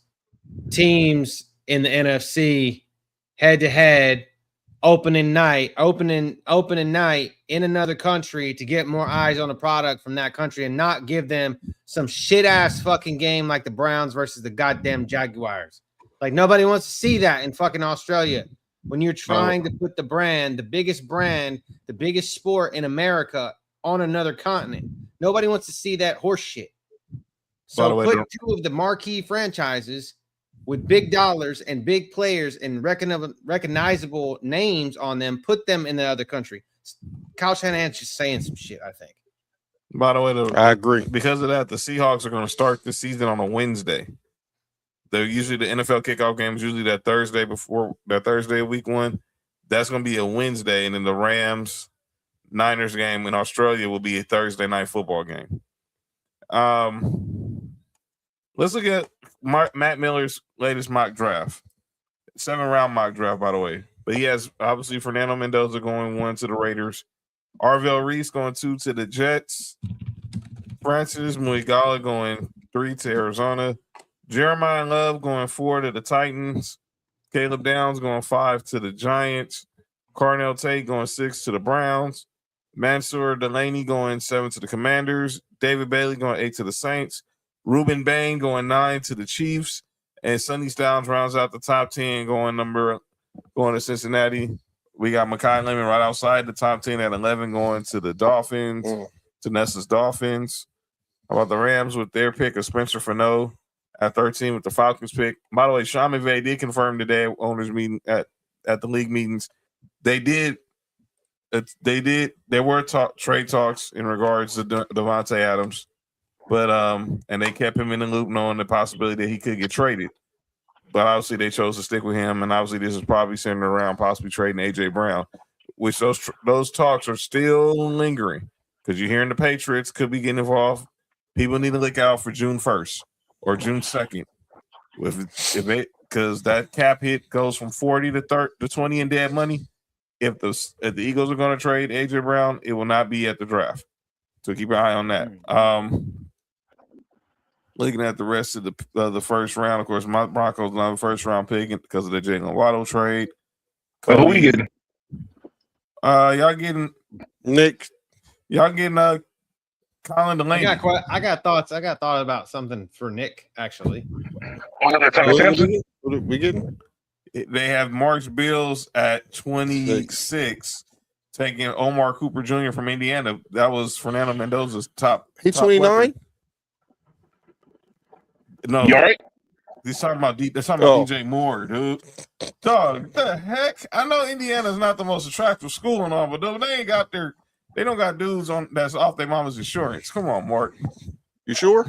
teams in the NFC head to head. Opening night in another country to get more eyes on the product from that country and not give them some shit ass fucking game like the Browns versus the goddamn Jaguars. Like nobody wants to see that in fucking Australia when you're trying to put the biggest sport in America on another continent. Nobody wants to see that horse shit. So put two of the marquee franchises with big dollars and big players and recognizable names on them, put them in the other country. Kyle Shanahan's just saying some shit, I think. By the way, I agree. Because of that, the Seahawks are going to start the season on a Wednesday. They're usually the NFL kickoff game is usually that Thursday of week 1. That's going to be a Wednesday, and then the Rams-Niners game in Australia will be a Thursday night football game. Let's look at Matt Miller's latest mock draft. 7-round mock draft, by the way. But he has, obviously, Fernando Mendoza going 1 to the Raiders. Arvell Reese going 2 to the Jets. Francis Muigala going 3 to Arizona. Jeremiah Love going 4 to the Titans. Caleb Downs going 5 to the Giants. Carnell Tate going 6 to the Browns. Mansour Delaney going 7 to the Commanders. David Bailey going 8 to the Saints. Ruben Bain going 9 to the Chiefs, and Sonny Styles rounds out the top 10 going to Cincinnati. We got Mekhi Lemon right outside the top 10 at 11 going to the Dolphins, to Nessa's Dolphins. How about the Rams with their pick of Spencer Fano at 13 with the Falcons pick? By the way, Sean McVay did confirm today at owners meeting at the league meetings. There were trade talks in regards to Devontae Adams. But and they kept him in the loop, knowing the possibility that he could get traded. But obviously, they chose to stick with him, and obviously, this is probably centered around possibly trading AJ Brown, which those talks are still lingering because you're hearing the Patriots could be getting involved. People need to look out for June 1st or June 2nd, because that cap hit goes from 40 to 20 in dead money. If the Eagles are going to trade AJ Brown, it will not be at the draft. So keep an eye on that. Looking at the rest of the first round, of course, my Broncos not the first round pick because of the Jalen Waddle trade. Who we getting? Y'all getting Nick? Y'all getting Colin Delaney? I got thoughts. I got thought about something for Nick actually. What we getting? They have March Bills at 26, taking Omar Cooper Jr. from Indiana. That was Fernando Mendoza's top. He's 29. No, you all right? They're talking about DJ Moore, dude. Dog, the heck? I know Indiana's not the most attractive school and all, but they don't got dudes on that's off their mama's insurance. Come on, Mark. You sure?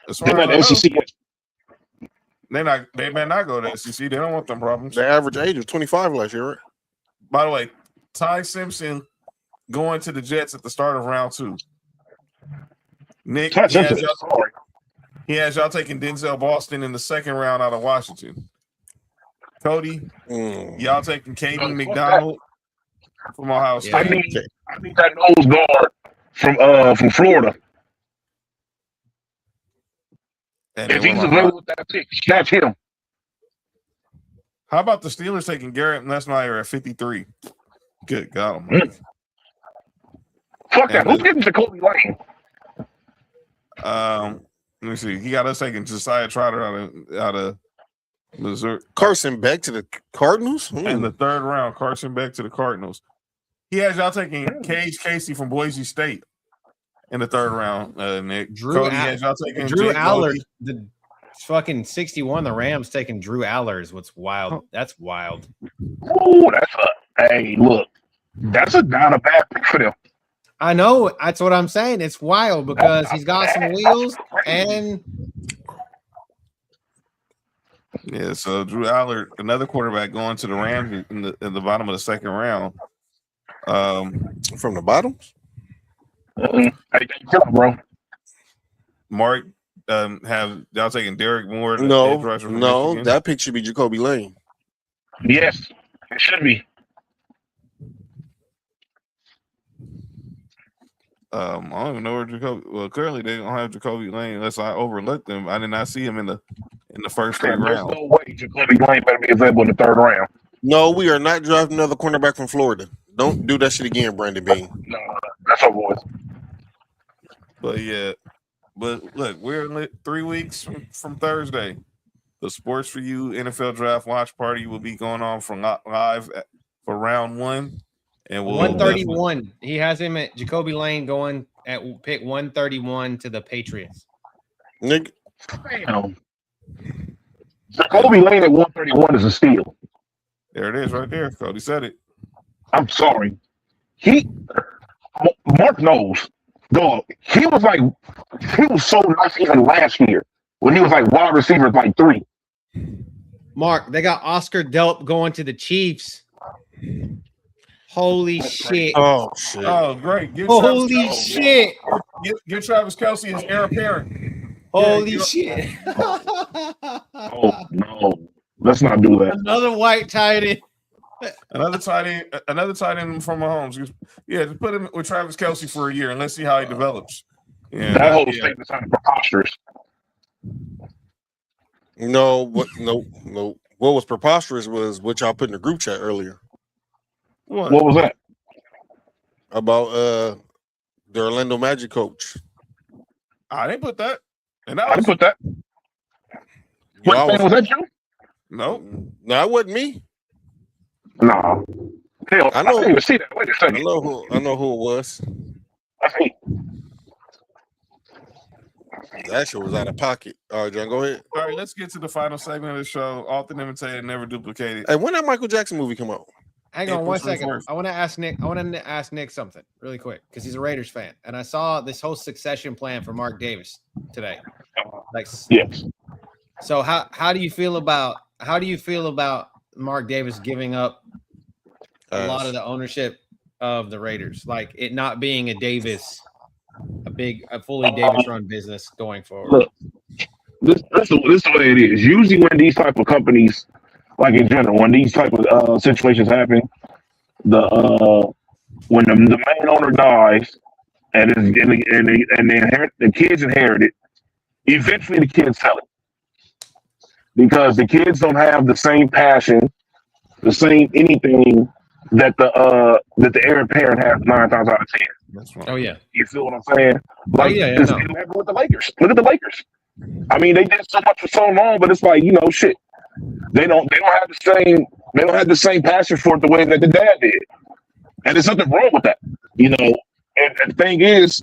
As far as SEC. They may not go to SEC. They don't want them problems. The average age was 25 last year, right? By the way, Ty Simpson going to the Jets at the start of round 2. Nick, he has y'all taking Denzel Boston in the second round out of Washington. Cody, y'all taking Caden McDonald from Ohio State. I need that nose guard from Florida. And if he's available with that pick, snatch him. How about the Steelers taking Garrett Nesmeyer at 53? Good God. Fuck that. Who's getting Jacoby Lane? Let me see. He got us taking Josiah Trotter out of Missouri. Carson Beck to the Cardinals? In the third round, Carson Beck to the Cardinals. He has y'all taking Cage Casey from Boise State in the third round. Nick Cody has y'all taking Drew Aller, the fucking 61. The Rams taking Drew Aller is what's wild. That's wild. Oh, hey, look, that's not a bad pick for them. I know. That's what I'm saying. It's wild because he's got some wheels and. Yeah, so Drew Aller, another quarterback, going to the Rams in the bottom of the second round. From the bottoms? Hey, bro. Mark, have y'all taking Derek Moore? No, that pick should be Jacoby Lane. Yes, it should be. I don't even know where Jacoby. Well, currently they don't have Jacoby Lane unless I overlooked them. I did not see him in the first three rounds. There's no way Jacoby Lane better be available in the third round. No, we are not drafting another cornerback from Florida. Don't do that shit again, Brandon Bean. No, that's our boys. But look, we're 3 weeks from Thursday. The Sports for You NFL Draft Watch Party will be going on from live for round 1. And 131. He has him at Jacoby Lane going at pick 131 to the Patriots. Nick, damn. Jacoby Lane at 131 is a steal. There it is, right there. Cody said it. I'm sorry. Mark knows. Dog, he was so nice even last year when he was like wide receiver like 3. Mark, they got Oscar Delp going to the Chiefs. Holy shit. Oh, shit. Oh, great. Holy shit. Give Travis Kelce his heir apparent. Holy shit. Oh, no. Let's not do that. Another white tight end. Another tight end from Mahomes. Yeah, just put him with Travis Kelce for a year and let's see how he develops. Yeah, that whole statement sounded preposterous. No. What was preposterous was what y'all put in the group chat earlier. What was that? About the Orlando Magic coach. I didn't put that. I didn't put that. Was that you? No, it wasn't me. No. Hell, I didn't even see that. Wait a second. I know who it was. I see. That shit was out of pocket. All right, John, go ahead. All right, let's get to the final segment of the show. Often imitated, never duplicated. Hey, when that Michael Jackson movie come out? Hang on 1 second. I want to ask Nick something really quick because he's a Raiders fan, and I saw this whole succession plan for Mark Davis today. Yes. So how do you feel about Mark Davis giving up a lot of the ownership of the Raiders, like it not being a fully Davis run business going forward? Look, this is the way it is. Usually when these type of companies, like in general, when these type of situations happen, when the main owner dies and the kids inherit it, eventually the kids sell it because the kids don't have the same passion, the same anything that the heir apparent has 9 times out of 10. That's right. Oh yeah, you feel what I'm saying? Like, no. With the Lakers. Look at the Lakers. I mean, they did so much for so long, but it's like, shit. They don't have the same passion for it the way that the dad did, and there's nothing wrong with that, And the thing is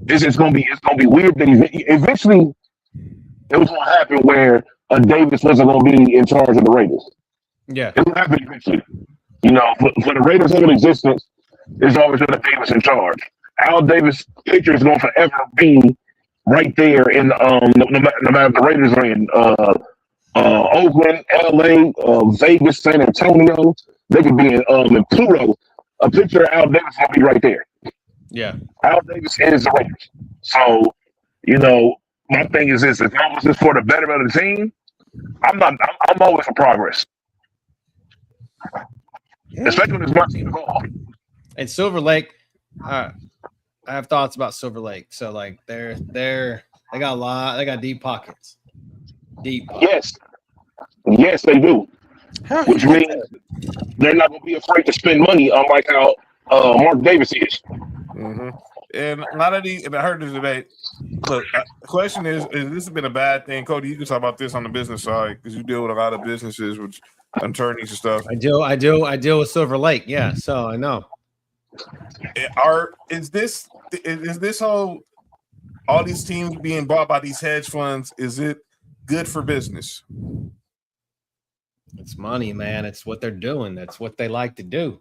it's gonna be weird that eventually it was gonna happen where Davis wasn't gonna be in charge of the Raiders. Yeah, it will happen eventually. For the Raiders' whole existence, there's always been a Davis in charge. Al Davis' picture is gonna forever be right there in no matter if the Raiders are in Oakland, LA, Vegas, San Antonio. They could be in Pluto. A picture of Al Davis will be right there. Yeah. Al Davis is the Raiders. So, my thing is this: as long as it's for the betterment of the team, I'm always for progress. Especially when it's my team involved. And Silver Lake, I have thoughts about Silver Lake. So like they got deep pockets. Yes, they do. Which means they're not going to be afraid to spend money, unlike how Mark Davis is. Mm-hmm. And a lot of these, and I heard this debate. Look, the question is this been a bad thing? Cody, you can talk about this on the business side because you deal with a lot of businesses, with attorneys and stuff. I deal with Silver Lake, yeah. So I know. Is this whole all these teams being bought by these hedge funds? Is it good for business? It's money, man. It's what they're doing. That's what they like to do.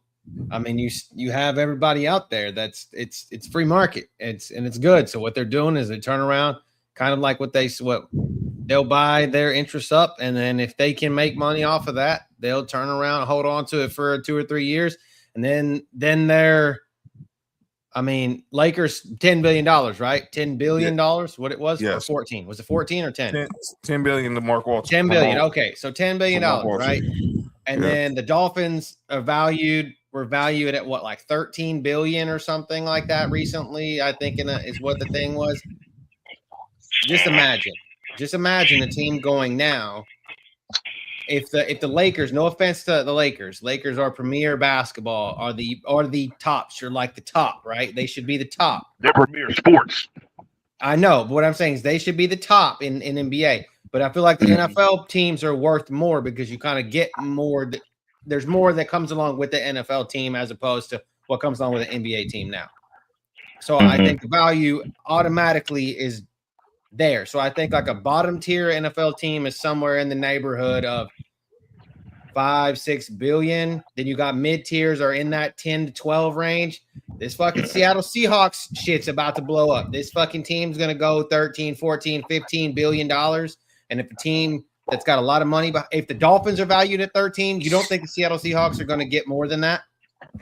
I mean, you have everybody out there. It's free market. It's good. So what they're doing is they turn around, kind of like what they'll buy their interests up, and then if they can make money off of that, they'll turn around and hold on to it for 2 or 3 years, and then they're. I mean, Lakers, $10 billion, right? $10 billion, what it was? Yes. Or 14. Was it 14 or 10? 10 billion to Mark Walton. 10 billion. Okay. So $10 billion, right? And then the Dolphins were valued at what, like 13 billion or something like that recently, I think is what the thing was. Just imagine the team going now. If the Lakers, no offense to the Lakers are premier basketball, are the tops. You're like the top, right? They should be the top. They're premier sports. I know, but what I'm saying is they should be the top in NBA. But I feel like the NFL teams are worth more because you kind of get more. There's more that comes along with the NFL team as opposed to what comes along with the NBA team now. So I think the value automatically is there. So I think like a bottom tier NFL team is somewhere in the neighborhood of 5-6 billion. Then you got mid tiers are in that 10 to 12 range. This fucking Seattle Seahawks shit's about to blow up. This fucking team's going to go 13, 14, 15 billion dollars. And if a team that's got a lot of money, if the Dolphins are valued at 13, you don't think the Seattle Seahawks are going to get more than that?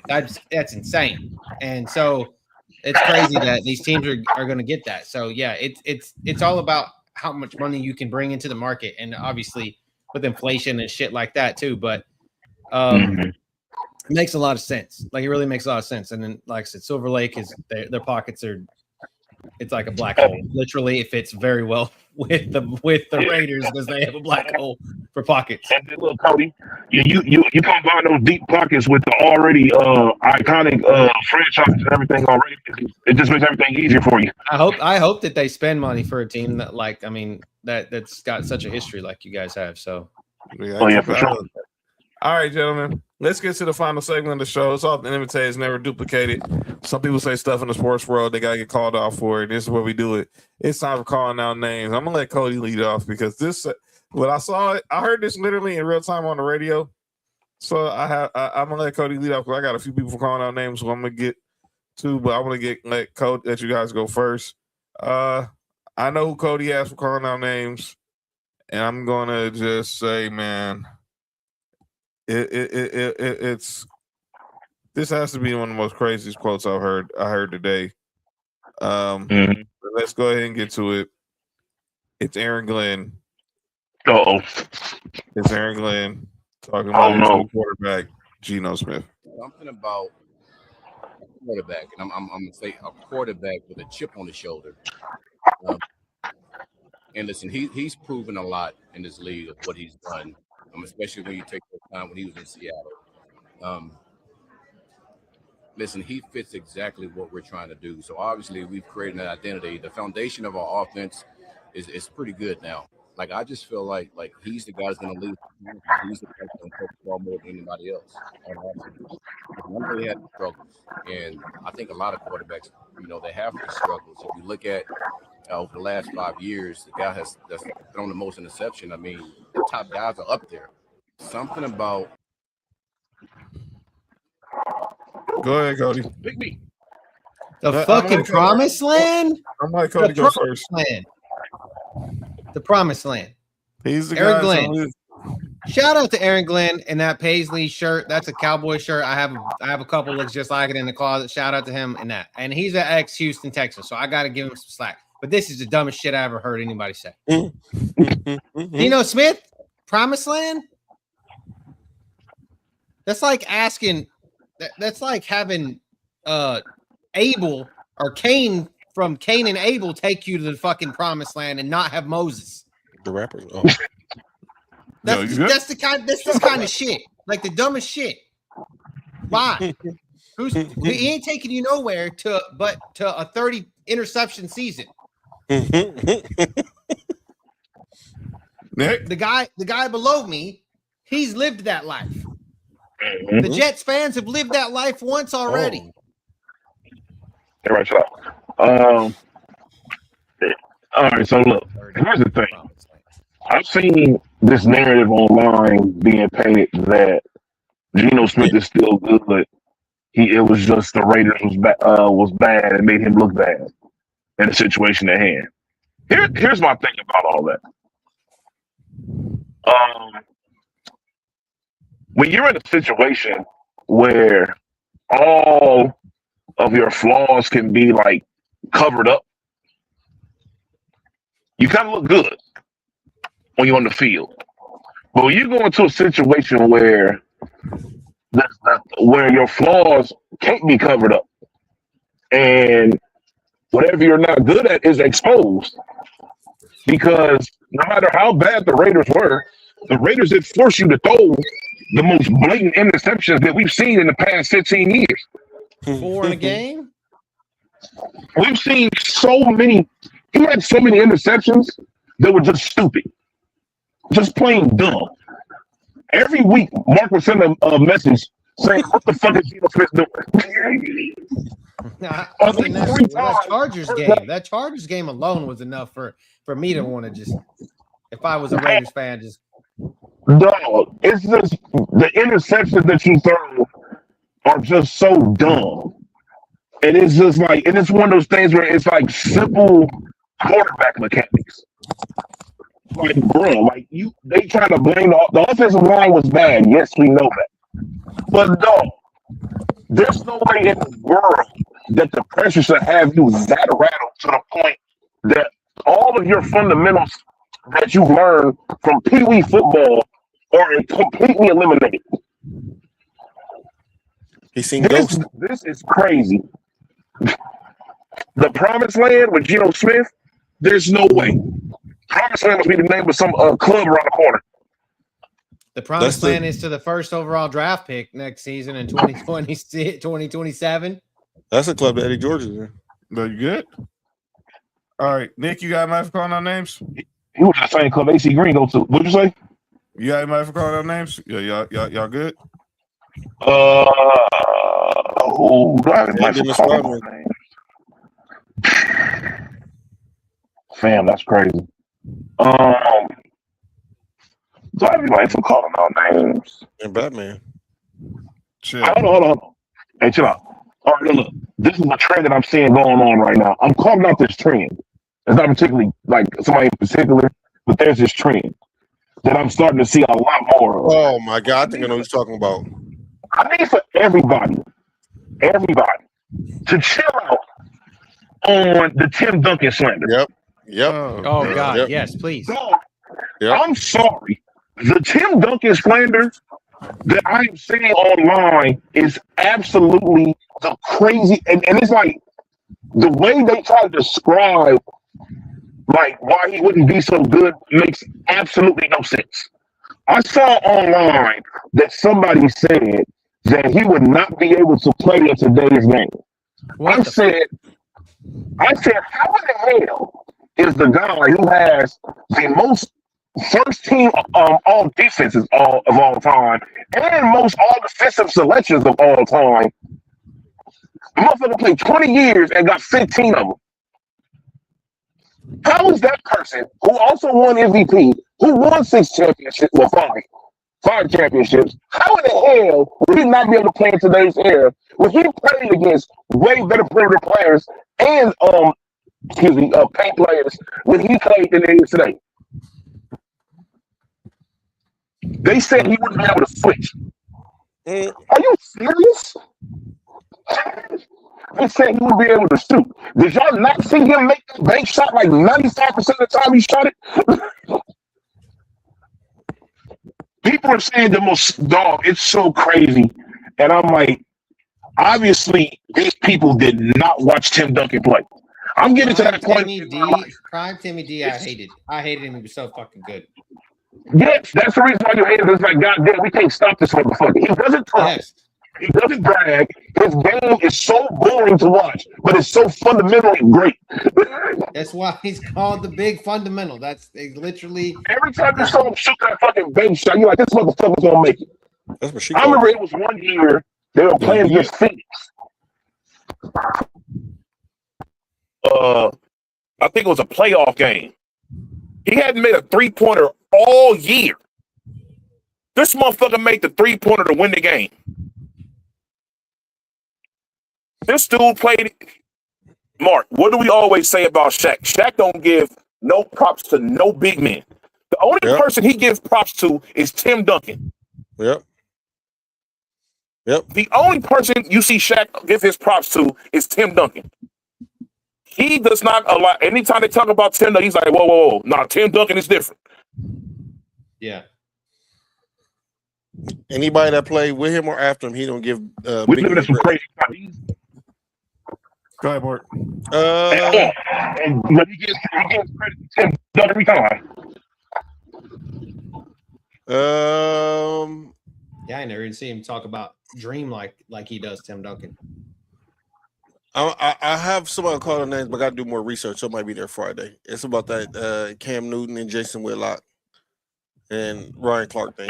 That's insane. And so it's crazy that these teams are going to get that. So yeah, it's all about how much money you can bring into the market, and obviously with inflation and shit like that too. But it makes a lot of sense. Like it really makes a lot of sense. And then, like I said, Silver Lake is their pockets are. It's like a black hole. Literally, it fits very well with the Raiders because they have a black hole for pockets. And then look, Cody, you combine those deep pockets with the already iconic franchise and everything already. It just makes everything easier for you. I hope that they spend money for a team that that's got such a history like you guys have. So yeah, for sure. All right, gentlemen, let's get to the final segment of the show. It's often imitated, it's never duplicated. Some people say stuff in the sports world, they got to get called out for it. This is where we do it. It's time for calling out names. I'm going to let Cody lead off because when I saw it, I heard this literally in real time on the radio. So I'm going to let Cody lead off because I got a few people for calling out names who I'm going to get to, but I want to let you guys go first. I know who Cody asked for calling out names, and I'm going to just say, man, it's this has to be one of the most craziest quotes I heard today. Let's go ahead and get to it. It's Aaron Glenn. It's Aaron Glenn talking about his quarterback, Geno Smith. Something about a quarterback, and I'm gonna say a quarterback with a chip on his shoulder. And listen, he's proven a lot in this league of what he's done. Especially when you take the time when he was in Seattle. Listen, he fits exactly what we're trying to do. So obviously we've created an identity. The foundation of our offense is pretty good now. Like I just feel like he's the guy that's going to lead. He's the guy that's going to focus the ball more than anybody else. He had struggles, and I think a lot of quarterbacks, they have these struggles. If you look at over the last 5 years, the guy that's thrown the most interception. I mean, the top guys are up there. Something about. Go ahead, Cody. Pick me. The fucking promised land? I'm like Cody go first. The promised land. He's the Aaron guy. Glenn. Shout out to Aaron Glenn in that Paisley shirt. That's a Cowboy shirt. I have a couple looks just like it in the closet. Shout out to him in that. And he's an ex-Houston Texan, so I got to give him some slack. But this is the dumbest shit I ever heard anybody say. Geno Smith, promised land? That's like asking. That's like having Abel or Cain from Cain and Abel take you to the fucking promised land and not have Moses. The rapper. Oh. That's this kind of shit. Like the dumbest shit. Why? He ain't taking you nowhere but to a 30 interception season. Nick? The guy below me, he's lived that life. The Jets fans have lived that life once already. Everybody shut up. All right, so look, here's the thing. I've seen this narrative online being painted that Geno Smith is still good. It was just the Raiders was bad and made him look bad in the situation at hand. Here's my thing about all that. When you're in a situation where all of your flaws can be like covered up, you kind of look good when you're on the field. But when you go into a situation where your flaws can't be covered up and whatever you're not good at is exposed, because no matter how bad the Raiders were, the Raiders did force you to throw the most blatant interceptions that we've seen in the past 15 years. 4 in a game? We've seen so many. He had so many interceptions that were just stupid, just plain dumb. Every week, Mark would send a message saying, "What the fuck is Geno Smith doing?" That Chargers game alone was enough for me to want to just, if I was a Raiders fan, just. Dog, it's just the interceptions that you throw are just so dumb. And it's just like, and it's one of those things where it's like simple quarterback mechanics. Like, bro, like they try to blame the offensive line was bad. Yes, we know that. But dog, there's no way in the world that the pressure should have you that rattled to the point that all of your fundamentals that you've learned from Pee Wee football are completely eliminated. He's seen ghosts. This is crazy. The Promised Land with Geno Smith, there's no way. Promised Land must be the name of some club around the corner. The Promised Land is to the first overall draft pick next season in 2027. That's a club that Eddie George is in. But you good? All right, Nick, you got anybody for calling out names? He was the same club AC Green go to. What'd you say? You got anybody for calling out names? Yeah, y'all good? Fam, that's crazy. Do I have anybody for calling out names? And Batman. Chill. Hold on. Hey, chill out. All right, look. This is a trend that I'm seeing going on right now. I'm calling out this trend. It's not particularly like somebody in particular, but there's this trend that I'm starting to see a lot more of. Oh my God, I think I know what you're talking about. I need for everybody to chill out on the Tim Duncan slander. Yep. Oh God, yep. Yes, please. Yep. I'm sorry. The Tim Duncan slander that I'm seeing online is absolutely the crazy, and it's like the way they try to describe like why he wouldn't be so good makes absolutely no sense. I saw online that somebody said that he would not be able to play in today's game. I said, how in the hell is the guy who has the most first team all defenses of all time and most all defensive selections of all time? The motherfucker played 20 years and got 15 of them. How is that person who also won MVP, who won 6 championships, well, 5 championships, how in the hell would he not be able to play in today's era when he played against way better perimeter players and paint players when he played than it is today? They said he wouldn't be able to switch. Are you serious? They said he would be able to shoot. Did y'all not see him make that bank shot like 95% of the time he shot it? People are saying the most dog. It's so crazy, and I'm like, obviously, these people did not watch Tim Duncan play. I'm getting to that point. Prime Timmy D, I hated him. He was so fucking good. Yes, that's the reason why you hate him. It's like, goddamn, we can't stop this motherfucker. He doesn't talk. Yes. He doesn't brag. His game is so boring to watch, but it's so fundamentally great. That's why he's called the big fundamental. That's literally every time you saw him shoot that fucking bank shot, you're like, this motherfucker's gonna make it. That's what she I remember it was one year they were playing against Phoenix. I think it was a playoff game. He hadn't made a 3-pointer all year. This motherfucker made the 3-pointer to win the game. This dude played. Mark, what do we always say about Shaq? Shaq don't give no props to no big men. The only person he gives props to is Tim Duncan. Yep. The only person you see Shaq give his props to is Tim Duncan. He does not allow. Anytime they talk about Tim, he's like, whoa. Nah, Tim Duncan is different. Yeah. Anybody that played with him or after him, he don't give. We're looking at some crazy stuff. Go ahead, Bart. But he gives credit to Tim Duncan every time. Yeah, I never even see him talk about Dream like he does Tim Duncan. I have somebody call the names, but I got to do more research. So it might be there Friday. It's about that Cam Newton and Jason Whitlock and Ryan Clark thing.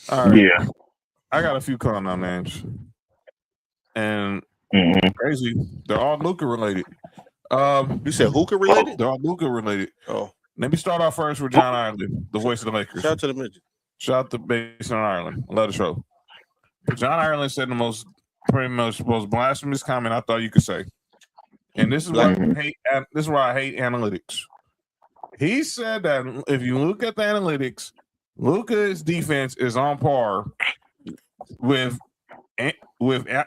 All right. Yeah. I got a few calm names. And crazy, they're all Luka related. You said Hookah related? They're all Luka related. Oh. Let me start off first with John Ireland, the voice of the Lakers. Shout out to the midget. Shout out to Basin Ireland. Love the show. John Ireland said the pretty much most blasphemous comment I thought you could say. And this is why I hate analytics. He said that if you look at the analytics, Luka's defense is on par with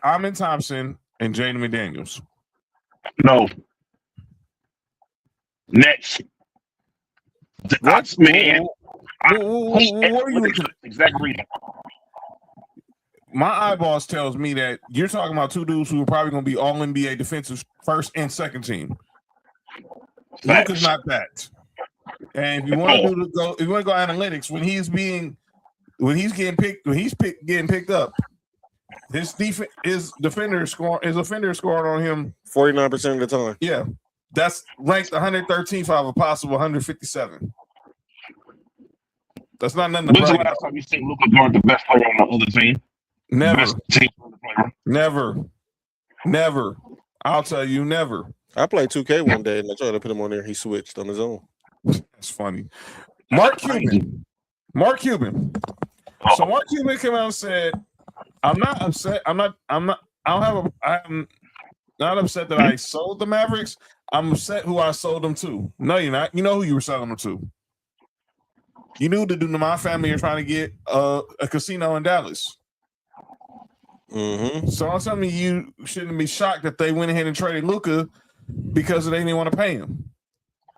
Amin Thompson and Jaden McDaniels. No. Next. That's man. What are you looking at? Exact reason. My eyeballs tells me that you're talking about two dudes who are probably going to be all NBA defensive first and second team. Luka's not that. And if you want to go analytics, when he's getting picked up, his offender scoring on him 49% of the time. Yeah, that's ranked 113th out of a possible 157. That's not nothing to brag about. When's the last time you see Luka guard the best player on the other team? Never. I'll tell you, never. I played 2K one day and I tried to put him on there. He switched on his own. That's funny. Mark Cuban. So Mark Cuban came out and said, I'm not upset. I'm not upset that I sold the Mavericks. I'm upset who I sold them to. No, you're not. You know who you were selling them to. You knew the dude in my family are trying to get a casino in Dallas. Mm-hmm. So I'm telling you shouldn't be shocked that they went ahead and traded Luka because they didn't want to pay him.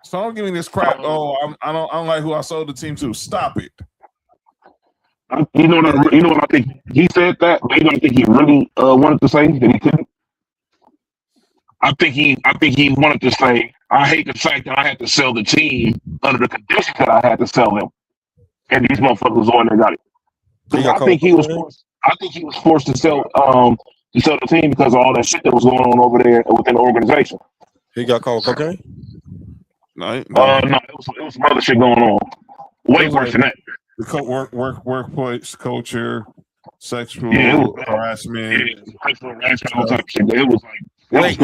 So don't give me this crap. Oh, I don't like who I sold the team to. Stop it. You know what I think? He said that, but you don't think he really wanted to say that he couldn't. I think he wanted to say, I hate the fact that I had to sell the team under the conditions that I had to sell them, and these motherfuckers on there got it. So I think he was forced to sell the team because of all that shit that was going on over there within the organization. He got called cocaine? No, it was some other shit going on. Way worse than that. The workplace culture, sexual harassment. Sexual harassment, all type of shit. It was like. Wait,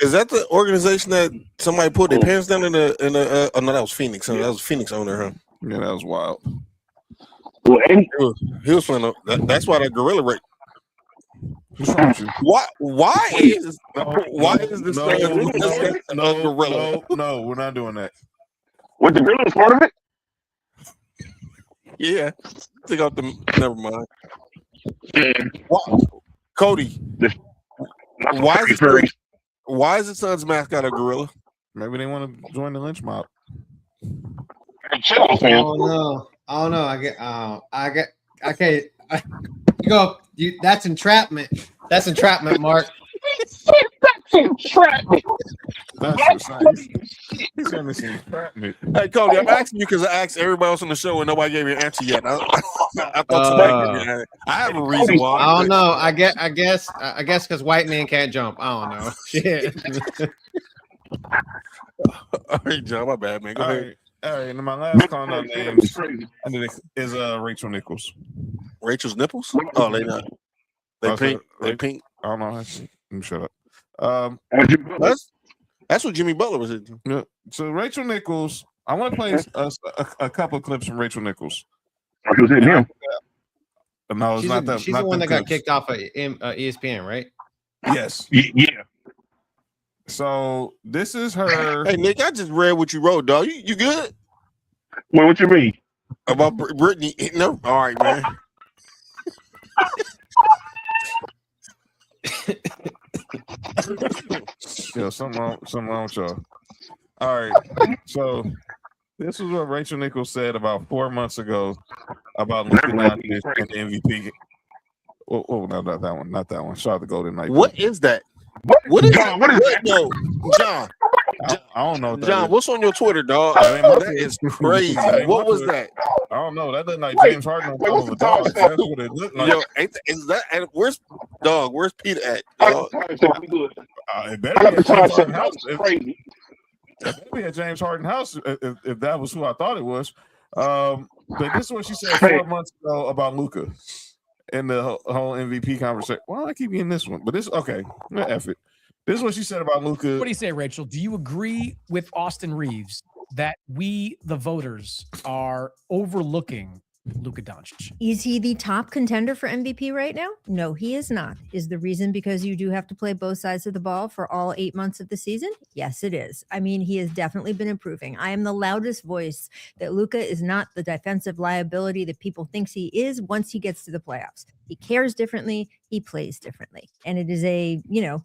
is that the organization that somebody put their pants down in the oh no, that was Phoenix. That was Phoenix owner, huh? Yeah, that was wild. Well, he was playing that's why that gorilla rate. What's wrong with you? Why is this gorilla? No, we're not doing that. What, the gorilla is part of it? Yeah. Take out the never mind. Cody. Why is the Suns mascot a gorilla? Maybe they want to join the lynch mob. I don't know. I can't. That's entrapment. That's entrapment, Mark. That's entrapment. He's gonna say entrapment. Hey, Cody, I'm asking you because I asked everybody else on the show and nobody gave me an answer yet. I thought somebody gave me I have a reason why. I don't know. I guess because white men can't jump. I don't know. Shit. All right, John, my bad, man. Go ahead. All right, and my last call name is Rachel Nichols. Rachel's nipples? Oh, they not. They pink. They pink. I don't know. Let me shut up. That's what Jimmy Butler was hitting. Yeah. So Rachel Nichols, I want to play a couple of clips from Rachel Nichols. She was hitting him. No, it's not that. She's not the one that got clips. kicked off of ESPN, right? Yes. Yeah. So this is her. Hey Nick, I just read what you wrote, dog. You good? Well, what you mean? About Brittany hitting her? All right, man. Yeah, something wrong with y'all. All right. So this is what Rachel Nichols said about 4 months ago about Luka Doncic and the MVP. Oh, no, not that one. Not that one. Shout out to Golden Knight. What is that? What is John, that? what is that? No, John. I don't know. What that John, is. what's on your Twitter, dog? That Is crazy. What was that? I don't know. That looked like Wait, James Harden on wait, top what's of a the time dog. stamp? That's what it looked like. Yo, is that? And where's Peter at? Dog? It better be at James Harden house. Crazy. It better be at James Harden house if that was who I thought it was. But this is what she said 4 months ago about Luka in the whole MVP conversation. Well, I keep getting this one, but this okay. F it. This is what she said about Luka. What do you say, Rachel? Do you agree with Austin Reeves that we, the voters, are overlooking Luka Doncic? Is he the top contender for MVP right now? No, he is not. Is the reason because you do have to play both sides of the ball for all 8 months of the season? Yes, it is. I mean, he has definitely been improving. I am the loudest voice that Luka is not the defensive liability that people thinks he is once he gets to the playoffs. He cares differently. He plays differently. And it is a,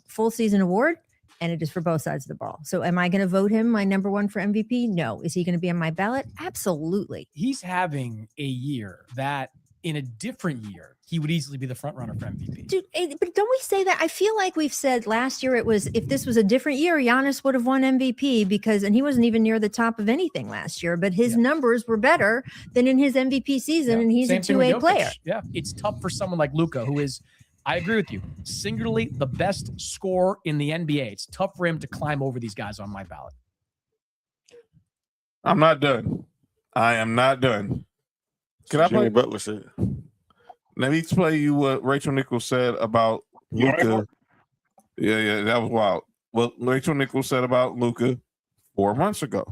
full season award. And it is for both sides of the ball. So am I going to vote him my number one for MVP? No. Is he going to be on my ballot? Absolutely. He's having a year that in a different year, he would easily be the front runner for MVP. Dude, but don't we say that? I feel like we've said last year it was, if this was a different year, Giannis would have won MVP and he wasn't even near the top of anything last year, but his numbers were better than in his MVP season. And he's Same a thing with 2A Jokic. player. Yeah. It's tough for someone like Luka, who is, I agree with you, singularly the best scorer in the NBA. It's tough for him to climb over these guys on my ballot. I'm not done. I am not done. Can I play? Jimmy Butler said. Let me play you what Rachel Nichols said about Luka. Yeah, that was wild. What Rachel Nichols said about Luka 4 months ago.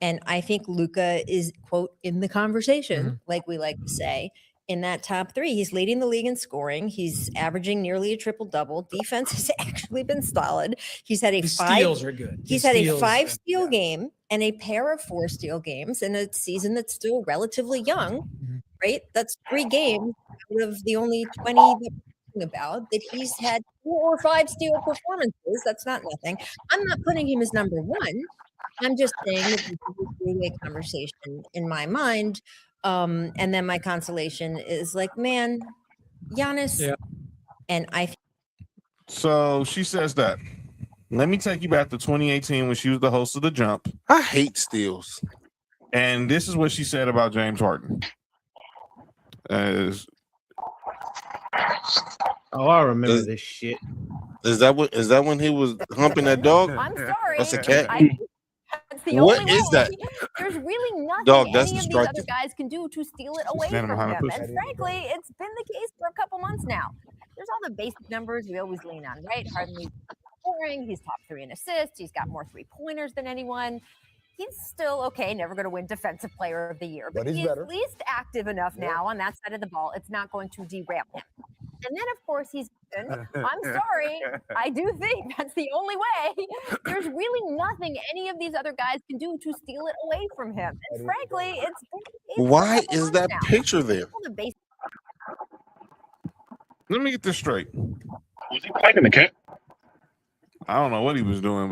And I think Luka is, quote, in the conversation, like we like to say, in that top three. He's leading the league in scoring. He's averaging nearly a triple-double. Defense has actually been solid. He's had steals are good. He's had a 5-steal game and a pair of 4-steal games in a season that's still relatively young, right? That's 3 games out of the only 20 that we're talking about that he's had 4 or 5 steal performances. That's not nothing. I'm not putting him as number one. I'm just saying that this is a 3-way conversation in my mind. And then my consolation is like, man, Giannis. And So she says that. Let me take you back to 2018 when she was the host of The Jump. I hate steals. And this is what she said about James Harden. I remember this shit. Is that when he was humping that dog? I'm sorry. That's a cat. That's the What only is way. that? There's really nothing Dog, that's any of these destructive. other guys can do to steal it away Standing from behind a him. pussy. And frankly, it's been the case for a couple months now. There's all the basic numbers we always lean on, right? Harden leads scoring. He's top 3 in assists. He's got more 3-pointers than anyone. He's still okay, never going to win Defensive Player of the Year, but he's at least active enough now on that side of the ball. It's not going to derail him. And then, of course, he's good. I'm sorry. I do think that's the only way. There's really nothing any of these other guys can do to steal it away from him. And frankly, Why is that picture there? Let me get this straight. Was he playing the cat? I don't know what he was doing,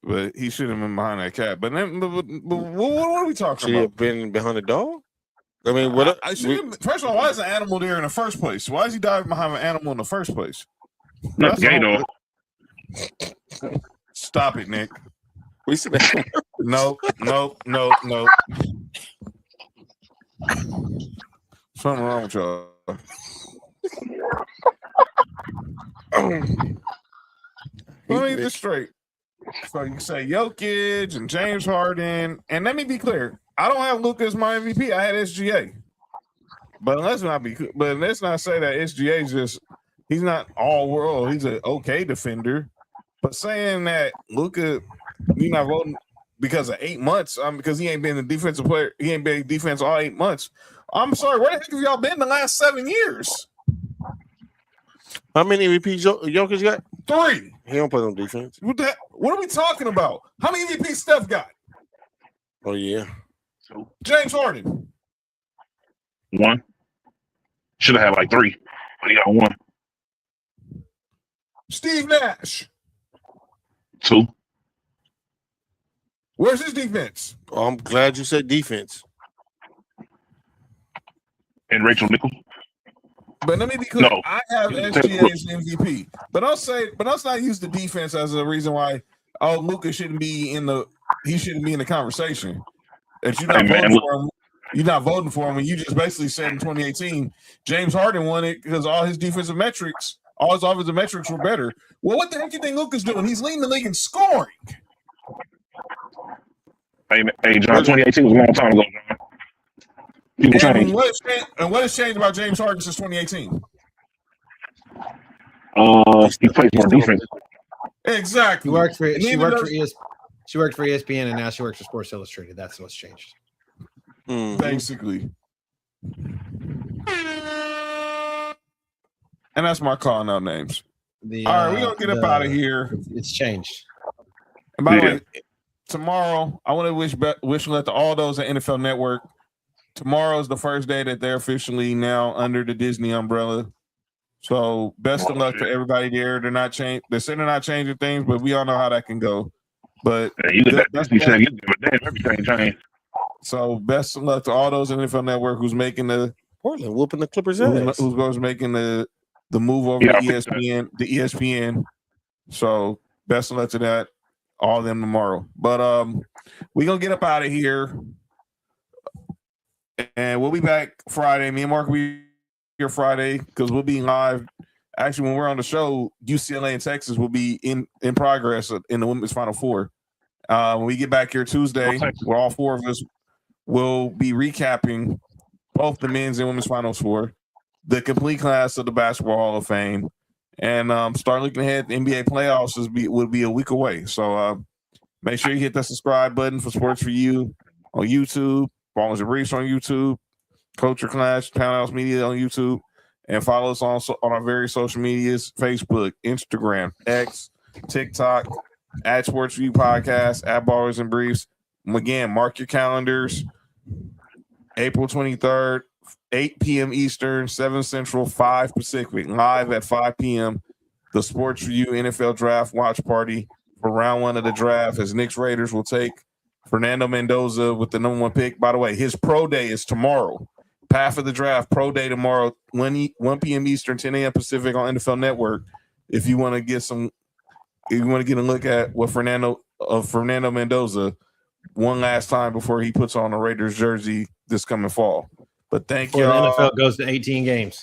but he should have been behind that cat. But then, but what are we talking Should he about? have been behind the dog? I mean, what? First of all, why is an animal there in the first place? Why is he diving behind an animal in the first place? Not the gay dog. Stop it, Nick. We see that. No. Something wrong with y'all. Let me get this straight. So you say Jokic and James Harden, and let me be clear. I don't have Luka as my MVP. I had SGA. But let's not say that SGA is just he's not all world. He's an okay defender. But saying that Luka, you're not voting because of 8 months, because he ain't been a defensive player, he ain't been defense all 8 months. I'm sorry, where the heck have y'all been the last 7 years? How many MVPs Jokic got? 3. He don't play on defense. What are we talking about? How many MVPs Steph got? Oh yeah. James Harden. 1. Should have had like 3, but he got 1. Steve Nash. 2. Where's his defense? Oh, I'm glad you said defense. And Rachel Nichols. But let me be clear. No. I have SGA as MVP. But let's not use the defense as a reason why Luka shouldn't be in the conversation. If you're not voting for him, you're not voting for him, and you just basically said in 2018, James Harden won it because all his offensive metrics were better. Well, what the heck do you think Luka's doing? He's leading the league in scoring. Hey, John, 2018 was a long time ago, John. People change. What has changed about James Harden since 2018? He plays more defense. Exactly. She worked for ESPN, and now she works for Sports Illustrated. That's what's changed. Basically. And that's my calling out names. All right, we're going to get up out of here. It's changed. And by the way, tomorrow, I want to wish luck to all those at NFL Network. Tomorrow is the first day that they're officially now under the Disney umbrella. So best of luck to everybody there. They're saying they're not changing things, but we all know how that can go. But everything changed. So best of luck to all those in NFL Network who's making the Portland whooping the Clippers' ass. Who's making the move over to ESPN. So best of luck to that. All of them tomorrow. But we're gonna get up out of here. And we'll be back Friday. Me and Mark will be here Friday because we'll be live. Actually, when we're on the show, UCLA and Texas will be in progress in the Women's Final Four. When we get back here Tuesday, where all 4 of us will be recapping both the men's and women's Final Four, the complete class of the Basketball Hall of Fame, and start looking ahead. The NBA playoffs will be a week away. So make sure you hit that subscribe button for Sports for You on YouTube. Ballers and Briefs on YouTube, Culture Clash, Townhouse Media on YouTube, and follow us on our various social medias: Facebook, Instagram, X, TikTok, at Sports View Podcast, at Ballers and Briefs. Again, mark your calendars. April 23rd, 8 p.m. Eastern, 7 Central, 5 Pacific, live at 5 p.m. The Sports View NFL Draft Watch Party for round 1 of the draft, as Knicks Raiders will take Fernando Mendoza with the number 1 pick. By the way, his pro day is tomorrow. Path of the draft, pro day tomorrow, 1 p.m. Eastern, 10 a.m. Pacific on NFL Network. If you want to get a look at what Fernando Mendoza one last time before he puts on a Raiders jersey this coming fall. But thank you. The NFL goes to 18 games.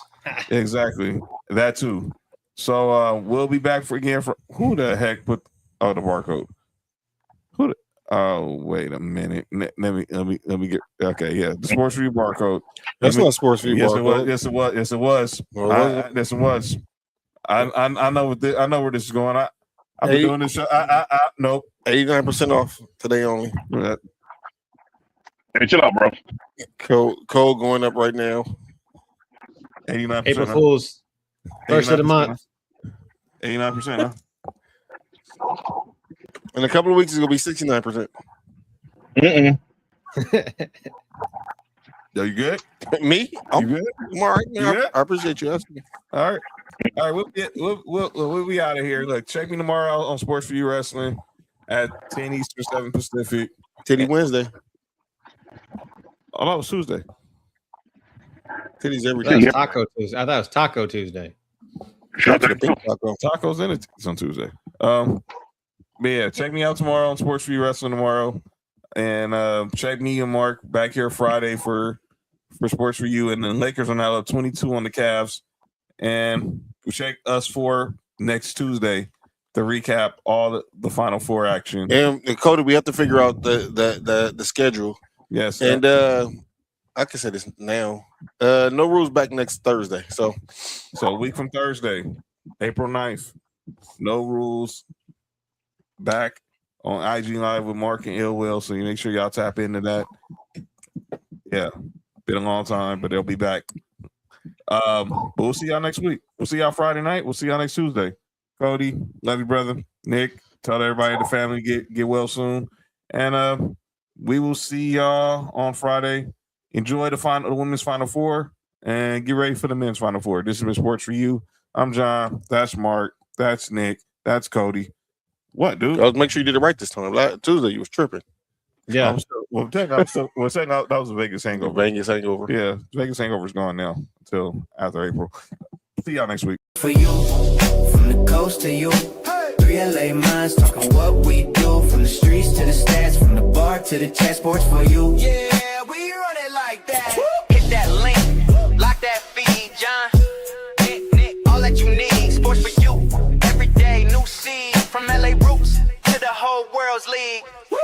Exactly. That too. So we'll be back for who the heck put the barcode? Oh, wait a minute. Let me get the Sports View barcode. That's not Sports View barcode. Yes, it was. Yes, it was. Yes, it was. I know where this is going. I've been doing this show. Nope. 89% off today only. Hey, chill out, bro. Code going up right now. 89%. April Fools. First of the month. 89%, huh? In a couple of weeks, it's gonna be 69%. Yo, you good? Me? You good? I'm all right, man. Good? I appreciate you asking me. All right. We'll be out of here. Look, check me tomorrow on Sports for You Wrestling at 10 Eastern, 7 Pacific. Titty Wednesday. Oh, that was Tuesday. Titties every day. day. Taco Tuesday. I thought it was Taco Tuesday. Tacos in it on Tuesday. But yeah, check me out tomorrow on Sports for You Wrestling tomorrow, and check me and Mark back here Friday for Sports for You. And the Lakers are now up 22 on the Cavs, and check us for next Tuesday to recap all the Final Four action. And Cody, we have to figure out the schedule Yes. And I can say this now. No rules back next Thursday. So a week from Thursday, April 9th. No rules back on IG Live with Mark and Illwill. So you make sure y'all tap into that. Yeah. Been a long time, but they'll be back. But we'll see y'all next week. We'll see y'all Friday night. We'll see y'all next Tuesday. Cody, love you, brother. Nick, tell everybody in the family get well soon. And we will see y'all on Friday. Enjoy the women's Final Four and get ready for the men's Final Four. This has been Sports for You. I'm John. That's Mark. That's Nick. That's Cody. What, dude? I'll make sure you did it right this time. Tuesday, you was tripping. Yeah. That was a Vegas hangover. Vegas hangover. Yeah, Vegas hangover is gone now until after April. See y'all next week. For you, from the coast to you, 3 LA minds talking what we do, from the streets to the stats, from the bar to the chat. Sports for you. Yeah, we run it like that. Hit that link, lock that feed, John. Nick, all that you need. Sports for you, every day new seed, from LA roots to the whole world's league. Woo!